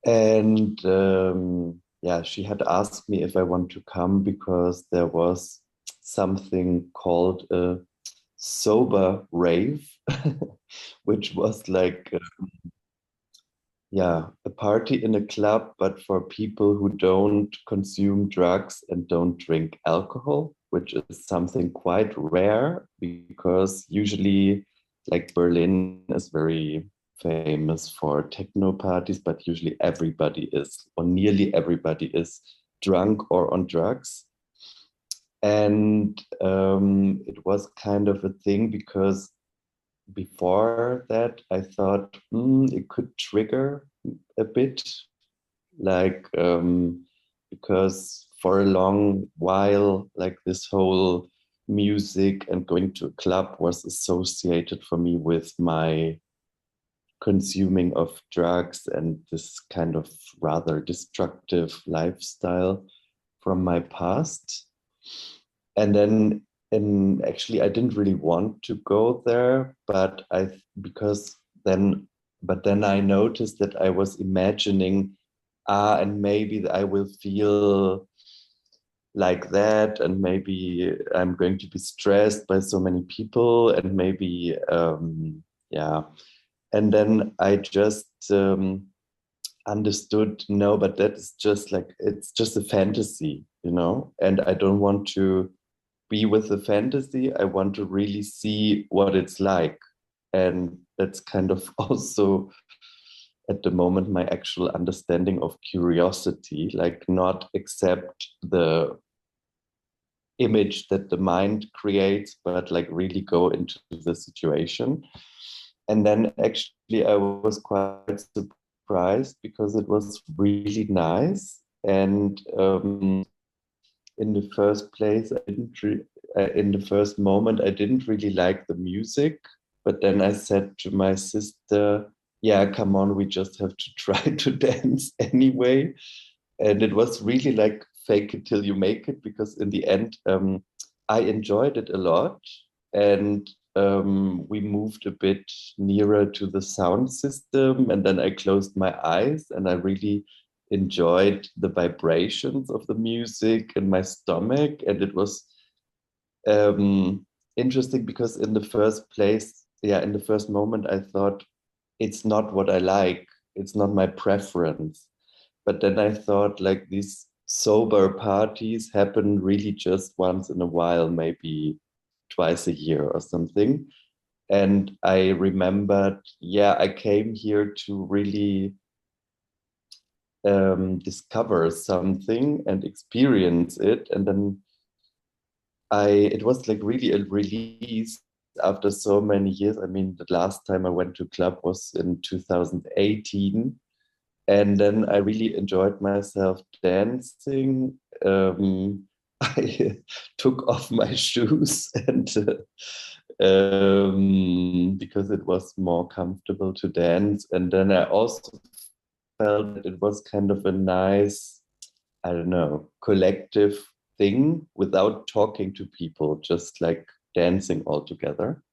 And yeah, she had asked me if I want to come because there was something called a sober rave, which was like a party in a club, but for people who don't consume drugs and don't drink alcohol, which is something quite rare because usually, like, Berlin is very famous for techno parties, but usually everybody is, or nearly everybody is, drunk or on drugs. And it was kind of a thing because before that, I thought it could trigger a bit, like because for a long while, like this whole music and going to a club was associated for me with my consuming of drugs and this kind of rather destructive lifestyle from my past. And then, and actually I didn't really want to go there, but then I noticed that I was imagining, and maybe I will feel like that, and maybe I'm going to be stressed by so many people, and maybe yeah. And then I just understood, no, but that's just like, it's just a fantasy, you know, and I don't want to be with the fantasy. I want to really see what it's like. And that's kind of also at the moment my actual understanding of curiosity, like not accept the image that the mind creates, but like really go into the situation. And then actually I was quite surprised because it was really nice. And in the first place, in the first moment, I didn't really like the music. But then I said to my sister, yeah, come on, we just have to try to dance anyway. And it was really like fake it till you make it, because in the end, I enjoyed it a lot. And we moved a bit nearer to the sound system, and then I closed my eyes and I really enjoyed the vibrations of the music in my stomach. And it was interesting because in the first place, in the first moment, I thought it's not what I like, it's not my preference. But then I thought, like, these sober parties happen really just once in a while, maybe twice a year or something. And I remembered, I came here to really discover something and experience it. And then it was like really a release after so many years. I mean, the last time I went to a club was in 2018. And then I really enjoyed myself dancing. I took off my shoes and because it was more comfortable to dance. And then I also felt that it was kind of a nice, I don't know, collective thing without talking to people, just like dancing all together.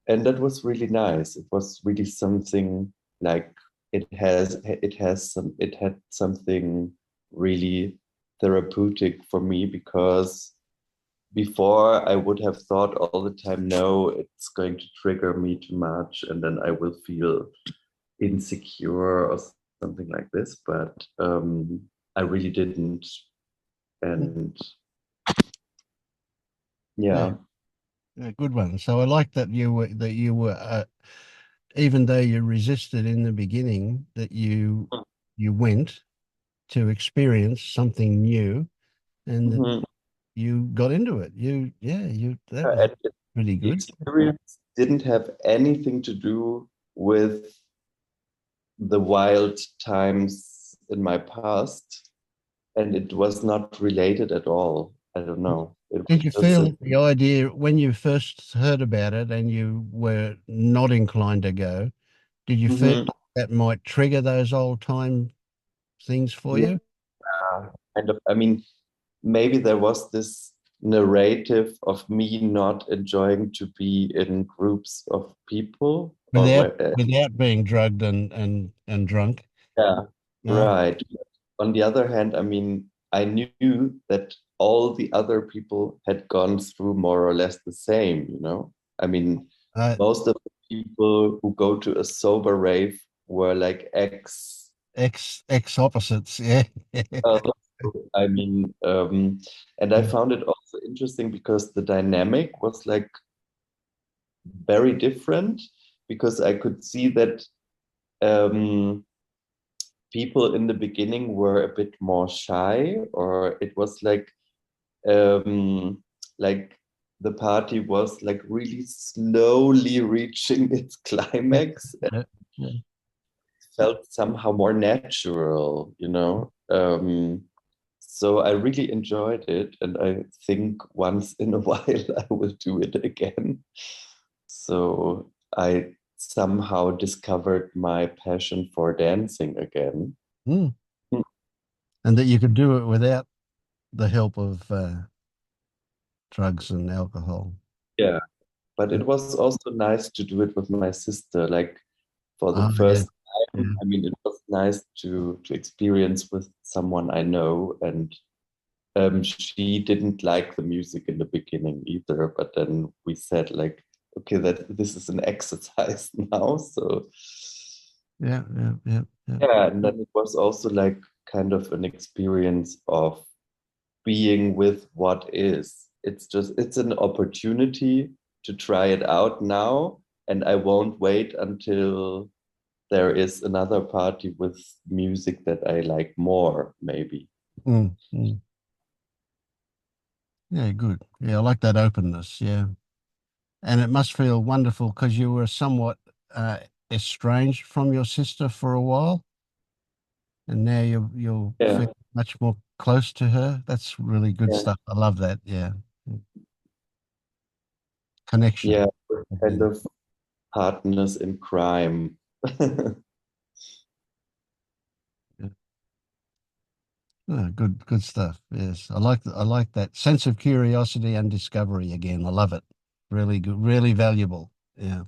And that was really nice. It was really something like it had something really therapeutic for me, because before I would have thought all the time, no, it's going to trigger me too much and then I will feel insecure or something like this. But I really didn't. And yeah. A good one. So I like that you were even though you resisted in the beginning, that you went to experience something new, and Mhm. you got into it. That was pretty The good. experience didn't have anything to do with the wild times in my past, and it was not related at all. I don't know. It Did you was just feel the idea when you first heard about it and you were not inclined to go? Did you feel that might trigger those old time things for you? kind of, I mean, maybe there was this narrative of me not enjoying to be in groups of people, Without being drugged and drunk? yeah, No. right. On the other hand, I mean, I knew that all the other people had gone through more or less the same, you know? I mean, most of the people who go to a sober rave were like ex opposites, yeah. I mean, and I found it also interesting because the dynamic was like very different, because I could see that people in the beginning were a bit more shy, or it was like the party was like really slowly reaching its climax. And felt somehow more natural, you know. so I really enjoyed it, and I think once in a while I will do it again. So I somehow discovered my passion for dancing again. Mm. And that you could do it without the help of drugs and alcohol. Yeah, but it was also nice to do it with my sister, like for the Oh, first yeah. time. I mean, it was nice to experience with someone I know, and she didn't like the music in the beginning either, but then we said like, okay, that this is an exercise now. So Yeah. yeah, and then it was also like kind of an experience of being with what is. It's an opportunity to try it out now, and I won't wait until there is another party with music that I like more, maybe. Mm. Yeah, good. Yeah, I like that openness. Yeah. And it must feel wonderful because you were somewhat estranged from your sister for a while, and now you'll Yeah, feel much more close to her. That's really good yeah, stuff. I love that. Yeah. Connection. yeah. We're kind of partners in crime. Yeah. Oh, good stuff. Yes. I like that sense of curiosity and discovery again. I love it. Really good, really valuable. Yeah.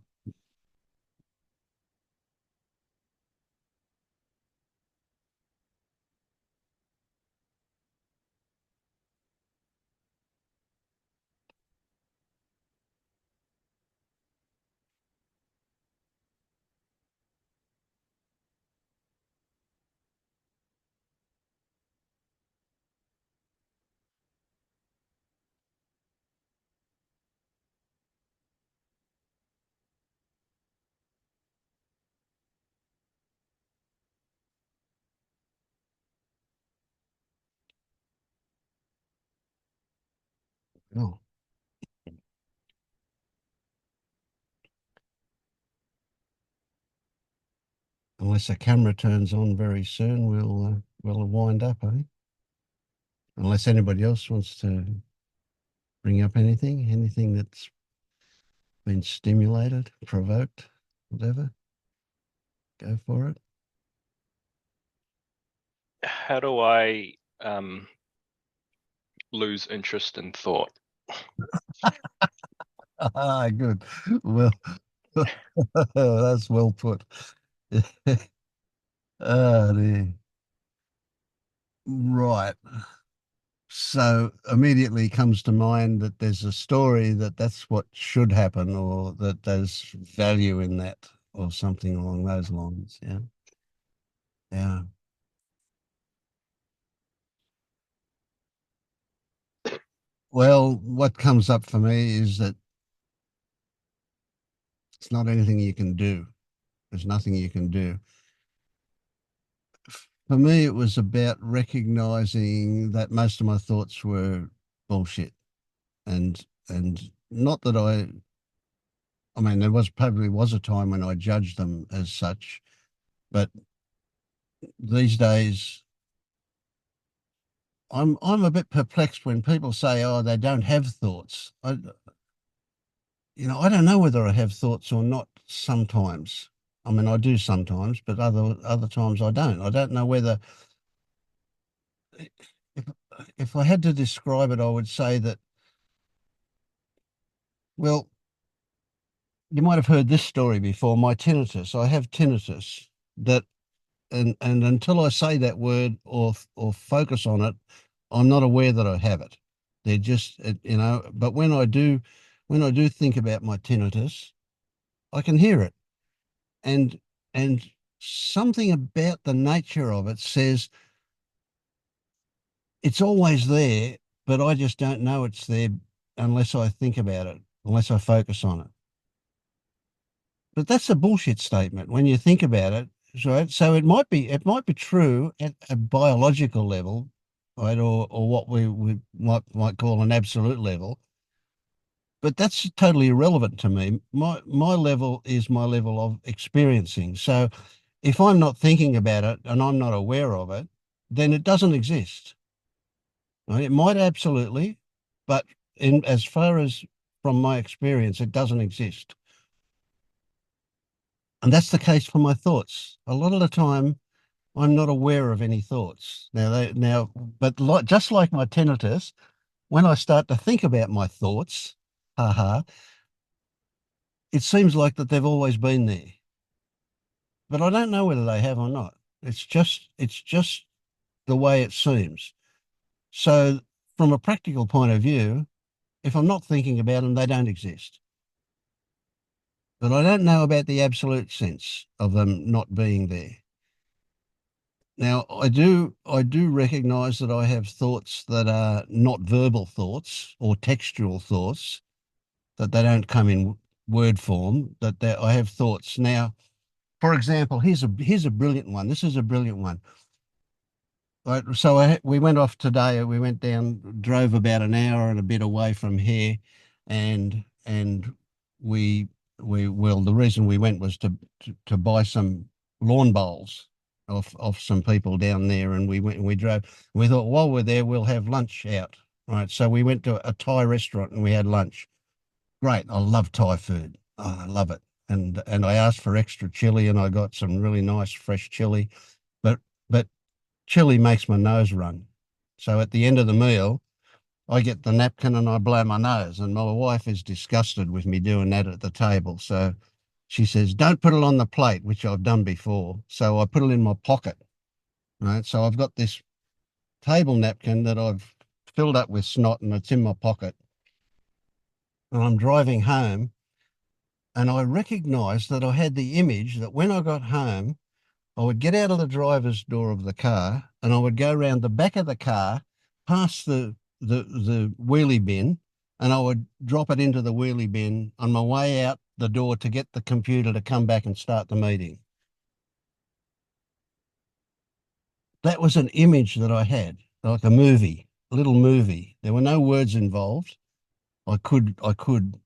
Oh. Unless the camera turns on very soon, we'll wind up, eh? Unless anybody else wants to bring up anything that's been stimulated, provoked, whatever. Go for it. How do I lose interest in thought? Ah, good. Well, that's well put. Oh, dear. Right. So immediately comes to mind that there's a story that's what should happen, or that there's value in that, or something along those lines. Yeah. Yeah. Well, what comes up for me is that it's not anything you can do. There's nothing you can do. For me, it was about recognizing that most of my thoughts were bullshit. And not that I mean, there probably was a time when I judged them as such, but these days I'm a bit perplexed when people say, oh, they don't have thoughts. I don't know whether I have thoughts or not sometimes. I mean, I do sometimes, but other times I don't. I don't know whether if if I had to describe it, I would say that, well, you might have heard this story before. My tinnitus. I have tinnitus that, and until I say that word or focus on it, I'm not aware that I have it. They're just, but when I do think about my tinnitus, I can hear it. And something about the nature of it says it's always there, but I just don't know it's there unless I think about it, unless I focus on it. But that's a bullshit statement when you think about it, right? So it might be true at a biological level, right, or what we might call an absolute level. But that's totally irrelevant to me. My level is my level of experiencing. So if I'm not thinking about it and I'm not aware of it, then it doesn't exist. Right? It might absolutely, but in as far as from my experience, it doesn't exist. And that's the case for my thoughts. A lot of the time, I'm not aware of any thoughts. But just like my tinnitus, when I start to think about my thoughts, it seems like that they've always been there. But I don't know whether they have or not. It's just the way it seems. So from a practical point of view, if I'm not thinking about them, they don't exist. But I don't know about the absolute sense of them not being there. Now, I do recognize that I have thoughts that are not verbal thoughts or textual thoughts, that they don't come in word form, I have thoughts. Now, for example, here's a brilliant one. This is a brilliant one. Right, so we went off today. We went down, drove about an hour and a bit away from here, and we well, the reason we went was to buy some lawn bowls off some people down there, and we went and we drove. We thought while we're there, we'll have lunch out. Right, so we went to a Thai restaurant and we had lunch. Great, I love Thai food. Oh, I love it, and I asked for extra chili, and I got some really nice fresh chili, but chili makes my nose run. So at the end of the meal, I get the napkin and I blow my nose. And my wife is disgusted with me doing that at the table. So she says, don't put it on the plate, which I've done before. So I put it in my pocket. Right. So I've got this table napkin that I've filled up with snot and it's in my pocket. And I'm driving home and I recognized that I had the image that when I got home, I would get out of the driver's door of the car and I would go around the back of the car, past the wheelie bin, and I would drop it into the wheelie bin on my way out the door to get the computer to come back and start the meeting. That was an image that I had, like a movie, a little movie. There were no words involved. I could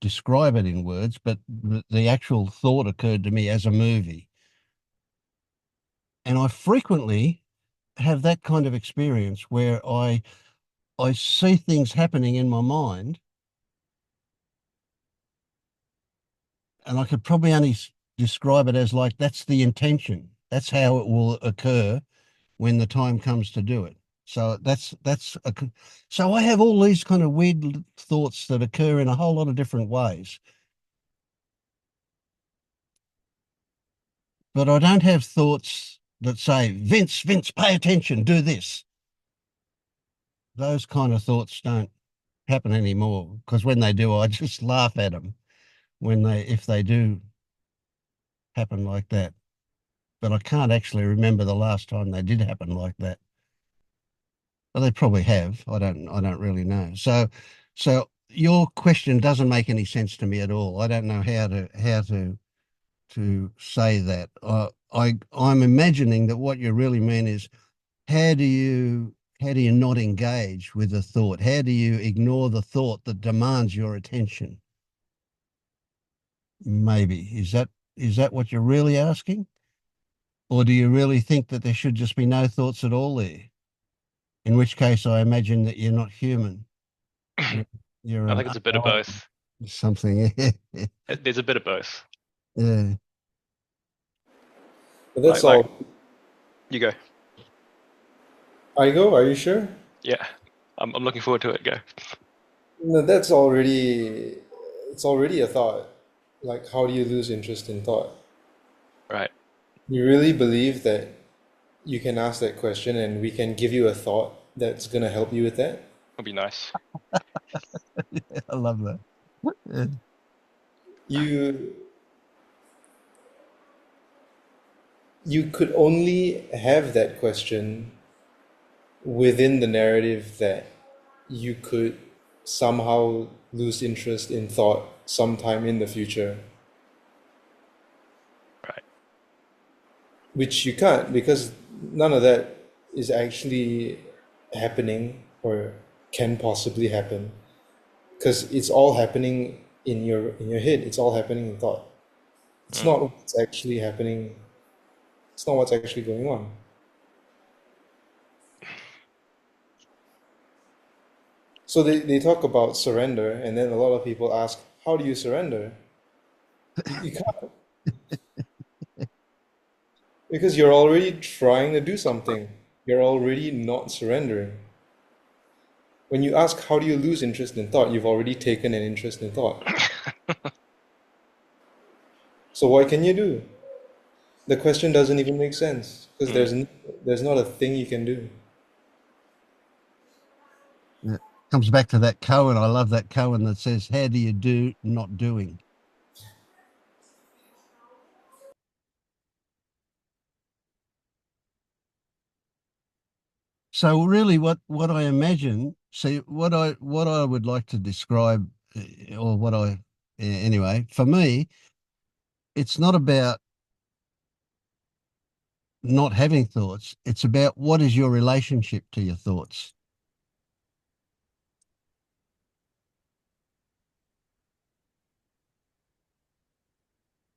describe it in words, but the actual thought occurred to me as a movie. And I frequently have that kind of experience where I see things happening in my mind, and I could probably only describe it as like that's the intention. That's how it will occur when the time comes to do it. So so I have all these kind of weird thoughts that occur in a whole lot of different ways. But I don't have thoughts that say, Vince, pay attention, do this. Those kind of thoughts don't happen anymore, because when they do, I just laugh at them if they do happen like that. But I can't actually remember the last time they did happen like that. Well, they probably have. I don't really know. So your question doesn't make any sense to me at all. I don't know how to say that. I'm imagining that what you really mean is how do you not engage with the thought? How do you ignore the thought that demands your attention? Maybe. Is that what you're really asking? Or do you really think that there should just be no thoughts at all there? In which case, I imagine that you're not human. You're I think it's a bit of both. Something. There's a bit of both. Yeah. But that's Like- all. You go. I go, are you sure? Yeah, I'm looking forward to it. Go. No, it's already a thought. Like, how do you lose interest in thought? Right. You really believe that you can ask that question and we can give you a thought that's going to help you with that? Would be nice. I love that. Yeah. You could only have that question within the narrative that you could somehow lose interest in thought sometime in the future. Right. Which you can't, because none of that is actually happening or can possibly happen, because it's all happening in your head. It's all happening in thought. It's not what's actually happening. It's not what's actually going on. So they talk about surrender, and then a lot of people ask, how do you surrender? You can't, because you're already trying to do something. You're already not surrendering. When you ask, how do you lose interest in thought, you've already taken an interest in thought. So what can you do? The question doesn't even make sense, because there's not a thing you can do. It comes back to that koan. I love that koan that says, how do you do not doing? So really what I imagine, see what I would like to describe, or what I, anyway, for me, it's not about not having thoughts. It's about what is your relationship to your thoughts.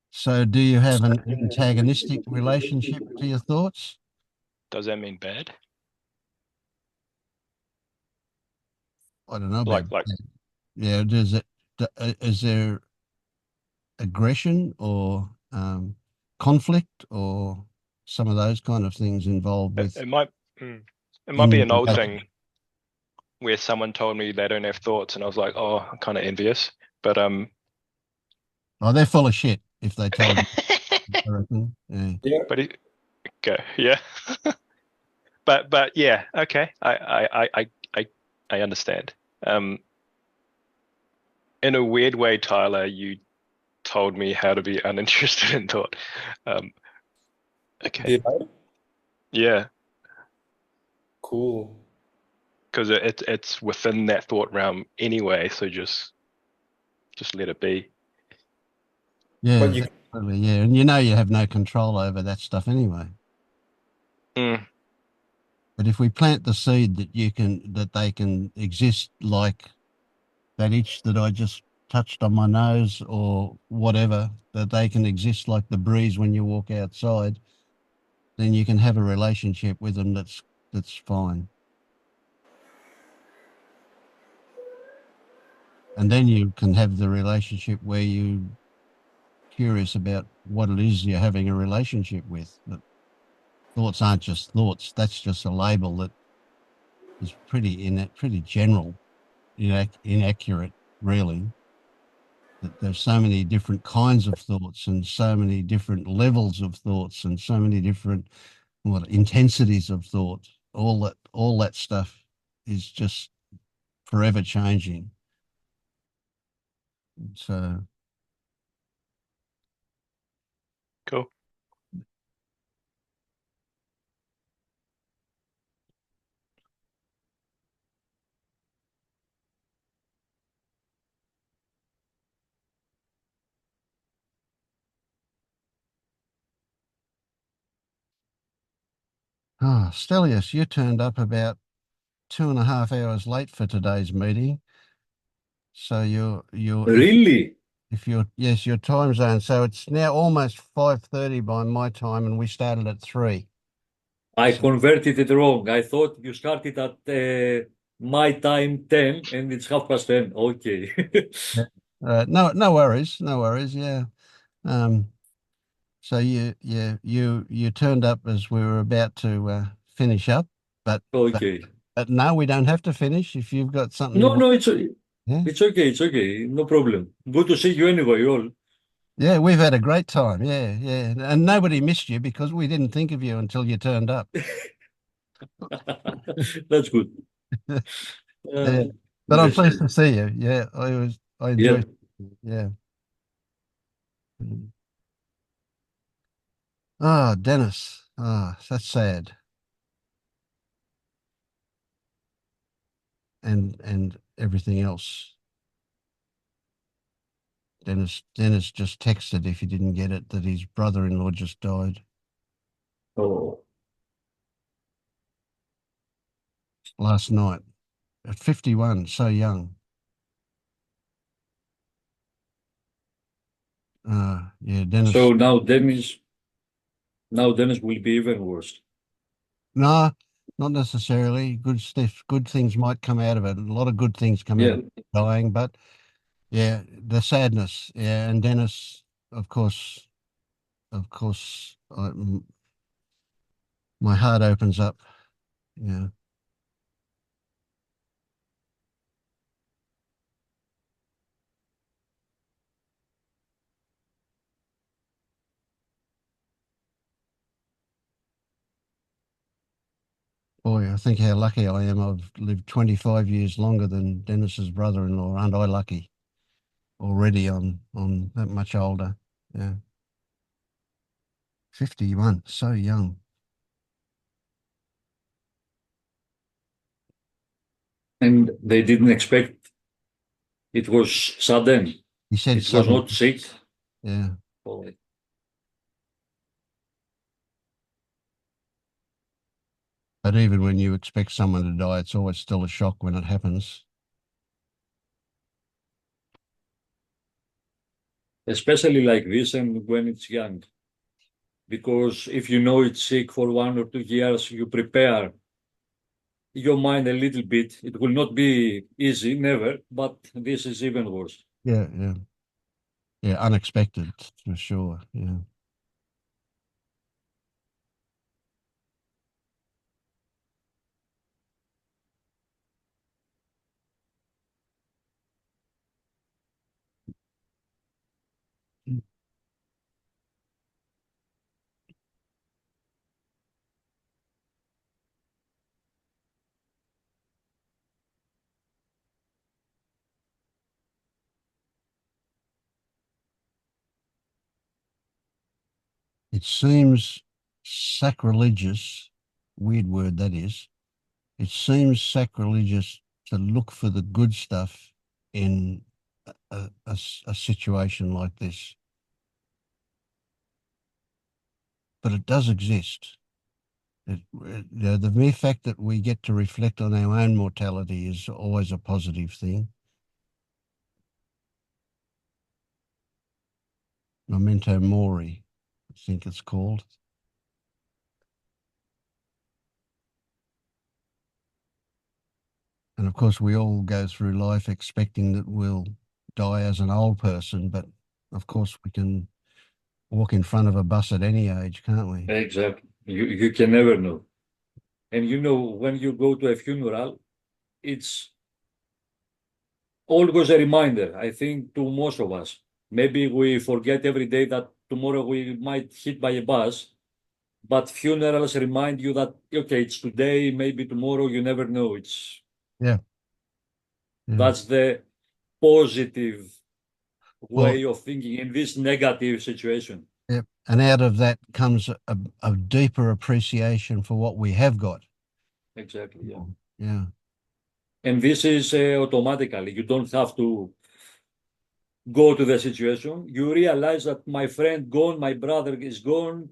So do you have an antagonistic relationship to your thoughts? Does that mean bad? I don't know Like, about, yeah, is there aggression or conflict or some of those kind of things involved with it might be in an old thing where someone told me they don't have thoughts, and I was like, oh, I'm kind of envious. But oh, they're full of shit if they told you, I reckon. Yeah. Yeah. but okay, yeah. but yeah, okay. I understand. In a weird way, Tyler, you told me how to be uninterested in thought. Okay. Did I? Yeah, Cool. because it's within that thought realm anyway. So just let it be. Yeah, But you, definitely, yeah. And you know you have no control over that stuff anyway. Mm. But if we plant the seed that they can exist like that itch that I just touched on my nose or whatever, that they can exist like the breeze when you walk outside, then you can have a relationship with them that's fine. And then you can have the relationship where you're curious about what it is you're having a relationship with. But thoughts aren't just thoughts. That's just a label that is pretty general, inaccurate, really. That there's so many different kinds of thoughts and so many different levels of thoughts and so many different intensities of thought. All that stuff is just forever changing. So Cool. Stelios, you turned up about 2.5 hours late for today's meeting. So Really? if you're yes, your time zone. So it's now almost 5:30 by my time, and we started at 3. I converted it wrong. I thought you started at my time 10 and it's 10:30. Okay. No worries, no worries. Yeah. So you turned up as we were about to finish up, but Okay. no, we don't have to finish if you've got something you No, want. no, Yeah. it's okay. It's okay. No problem. Good to see you anyway, all. Yeah, we've had a great time. Yeah, yeah. And nobody missed you because we didn't think of you until you turned up. That's good. Yeah. But I'm Yes. pleased to see you. Yeah, I Yeah. enjoyed it. Yeah. Oh, Dennis. Oh, that's sad. And everything else. Dennis just texted, if you didn't get it, that his brother-in-law just died Oh, last night at 51, so young. Yeah, Dennis. so now Dennis will be even worse. No, Not necessarily. Good stuff. Good things might come out of it. A lot of good things come out Yeah. of dying, but yeah, the sadness. Yeah, and Dennis, of course, my heart opens up. Yeah. Boy, I think how lucky I am. I've lived 25 years longer than Dennis's brother-in-law. Aren't I lucky? Already on that much older. Yeah. 51, so young. And they didn't expect it was sudden. He said It was sudden. not sick. Yeah. Oh, But even when you expect someone to die, it's always still a shock when it happens. especially like this and when it's young. Because if you know it's sick for 1 or 2 years, you prepare your mind a little bit. It will not be easy, never, but this is even worse. Yeah, yeah. Yeah, unexpected for sure. Yeah. It seems sacrilegious, weird word that is. It seems sacrilegious to look for the good stuff in a situation like this. But it does exist. The mere fact that we get to reflect on our own mortality is always a positive thing. Memento mori, I think it's called. And of course, we all go through life expecting that we'll die as an old person, but of course, we can walk in front of a bus at any age, can't we? Exactly. You can never know. And you know, when you go to a funeral, it's always a reminder, I think, to most of us. Maybe we forget every day that tomorrow we might hit by a bus, but funerals remind you that, okay, it's today, maybe tomorrow, you never know. Yeah. That's the positive Well, way of thinking in this negative situation. yeah. And out of that comes a deeper appreciation for what we have got. Exactly, yeah. Yeah. And this is automatically, you don't have to go to the situation. You realize that my friend gone, my brother is gone.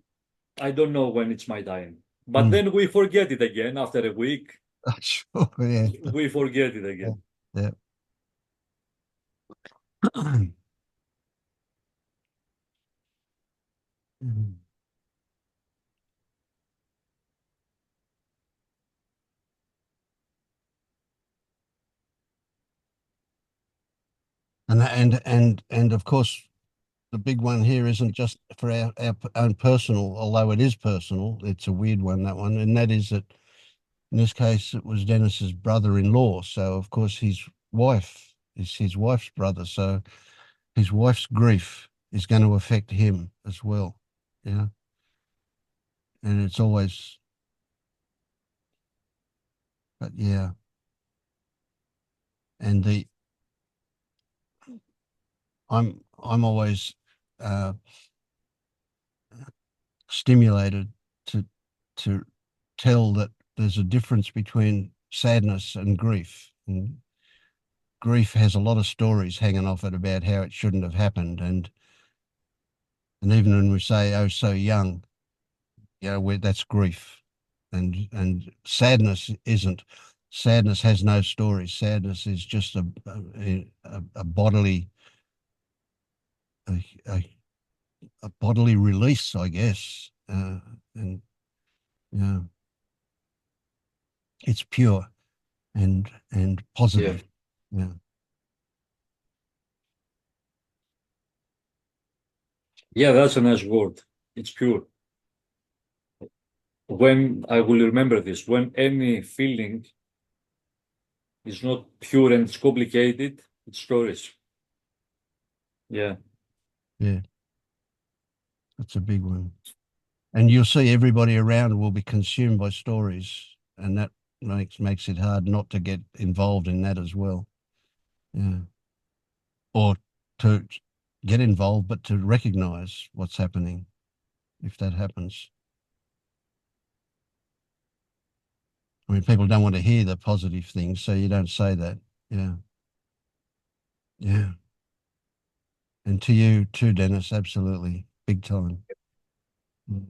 I don't know when it's my time. But then we forget it again after a week. Sure, yeah. We forget it again. Yeah. And of course, the big one here isn't just for our own personal, although it is personal. It's a weird one, that one, and that is that in this case it was Dennis's brother-in-law. So of course his wife is his wife's brother. So his wife's grief is going to affect him as well. Yeah, and it's always, but yeah, and I'm always stimulated to tell that there's a difference between sadness and grief. And grief has a lot of stories hanging off it about how it shouldn't have happened, and even when we say, "Oh, so young," that's grief, and sadness isn't. Sadness has no stories. Sadness is just a bodily a, a bodily release, I guess. And yeah. It's pure and positive. Yeah. Yeah, that's a nice word. It's pure. When I will remember this, when any feeling is not pure and it's complicated, it's storage. Yeah. Yeah. That's a big one. And you'll see everybody around will be consumed by stories, and that makes it hard not to get involved in that as well. Yeah. Or to get involved, but to recognize what's happening if that happens. I mean, people don't want to hear the positive things, so you don't say that. Yeah. Yeah. And to you too, Dennis, absolutely. Big time. Mm.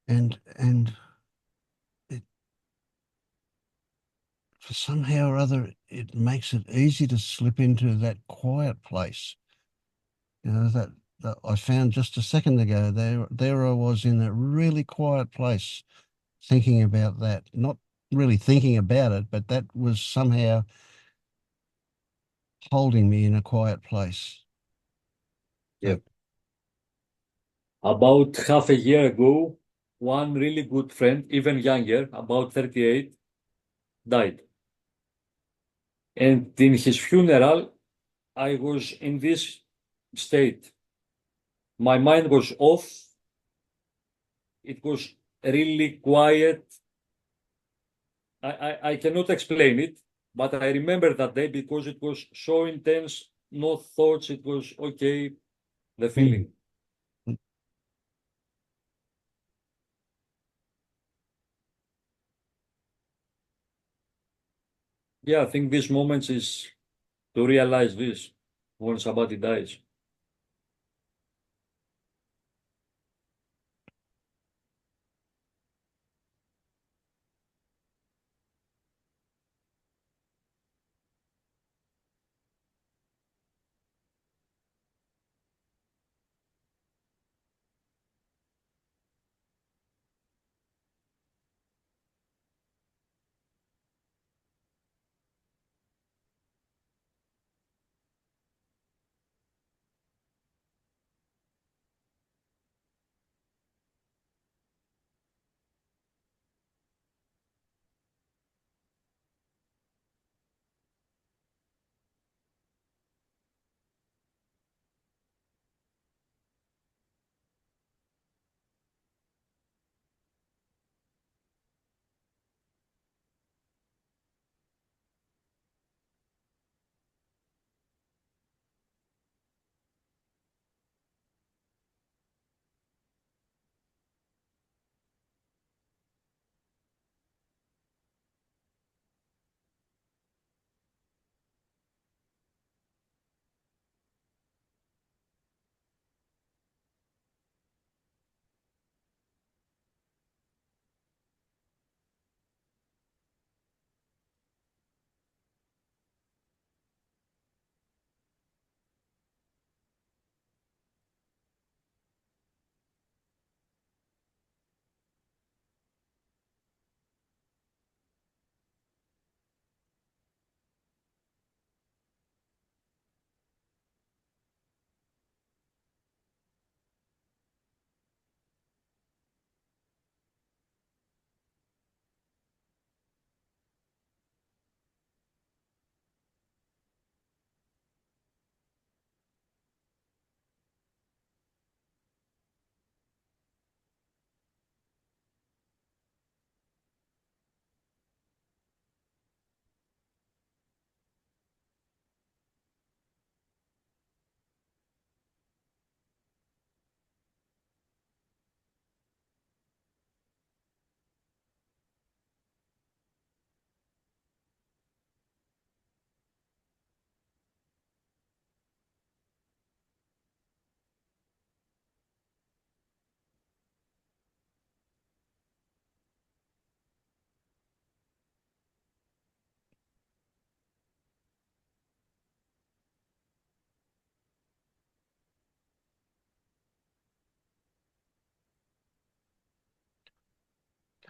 And it, for somehow or other, it makes it easy to slip into that quiet place. You know, that I found just a second ago. There I was in a really quiet place, thinking about that. Not really thinking about it, but that was somehow holding me in a quiet place. Yeah. About half a year ago, one really good friend, even younger, about 38, died. And in his funeral, I was in this state. My mind was off. It was really quiet. I cannot explain it, but I remember that day because it was so intense, no thoughts, it was okay, the feeling. Yeah, I think this moment is to realize this when somebody dies.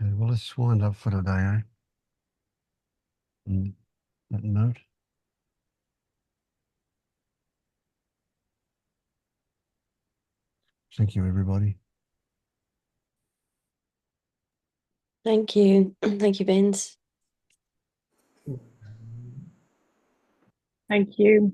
Okay, well, let's wind up for today, eh? On that note. Thank you, everybody. Thank you. Thank you, Vince. Thank you.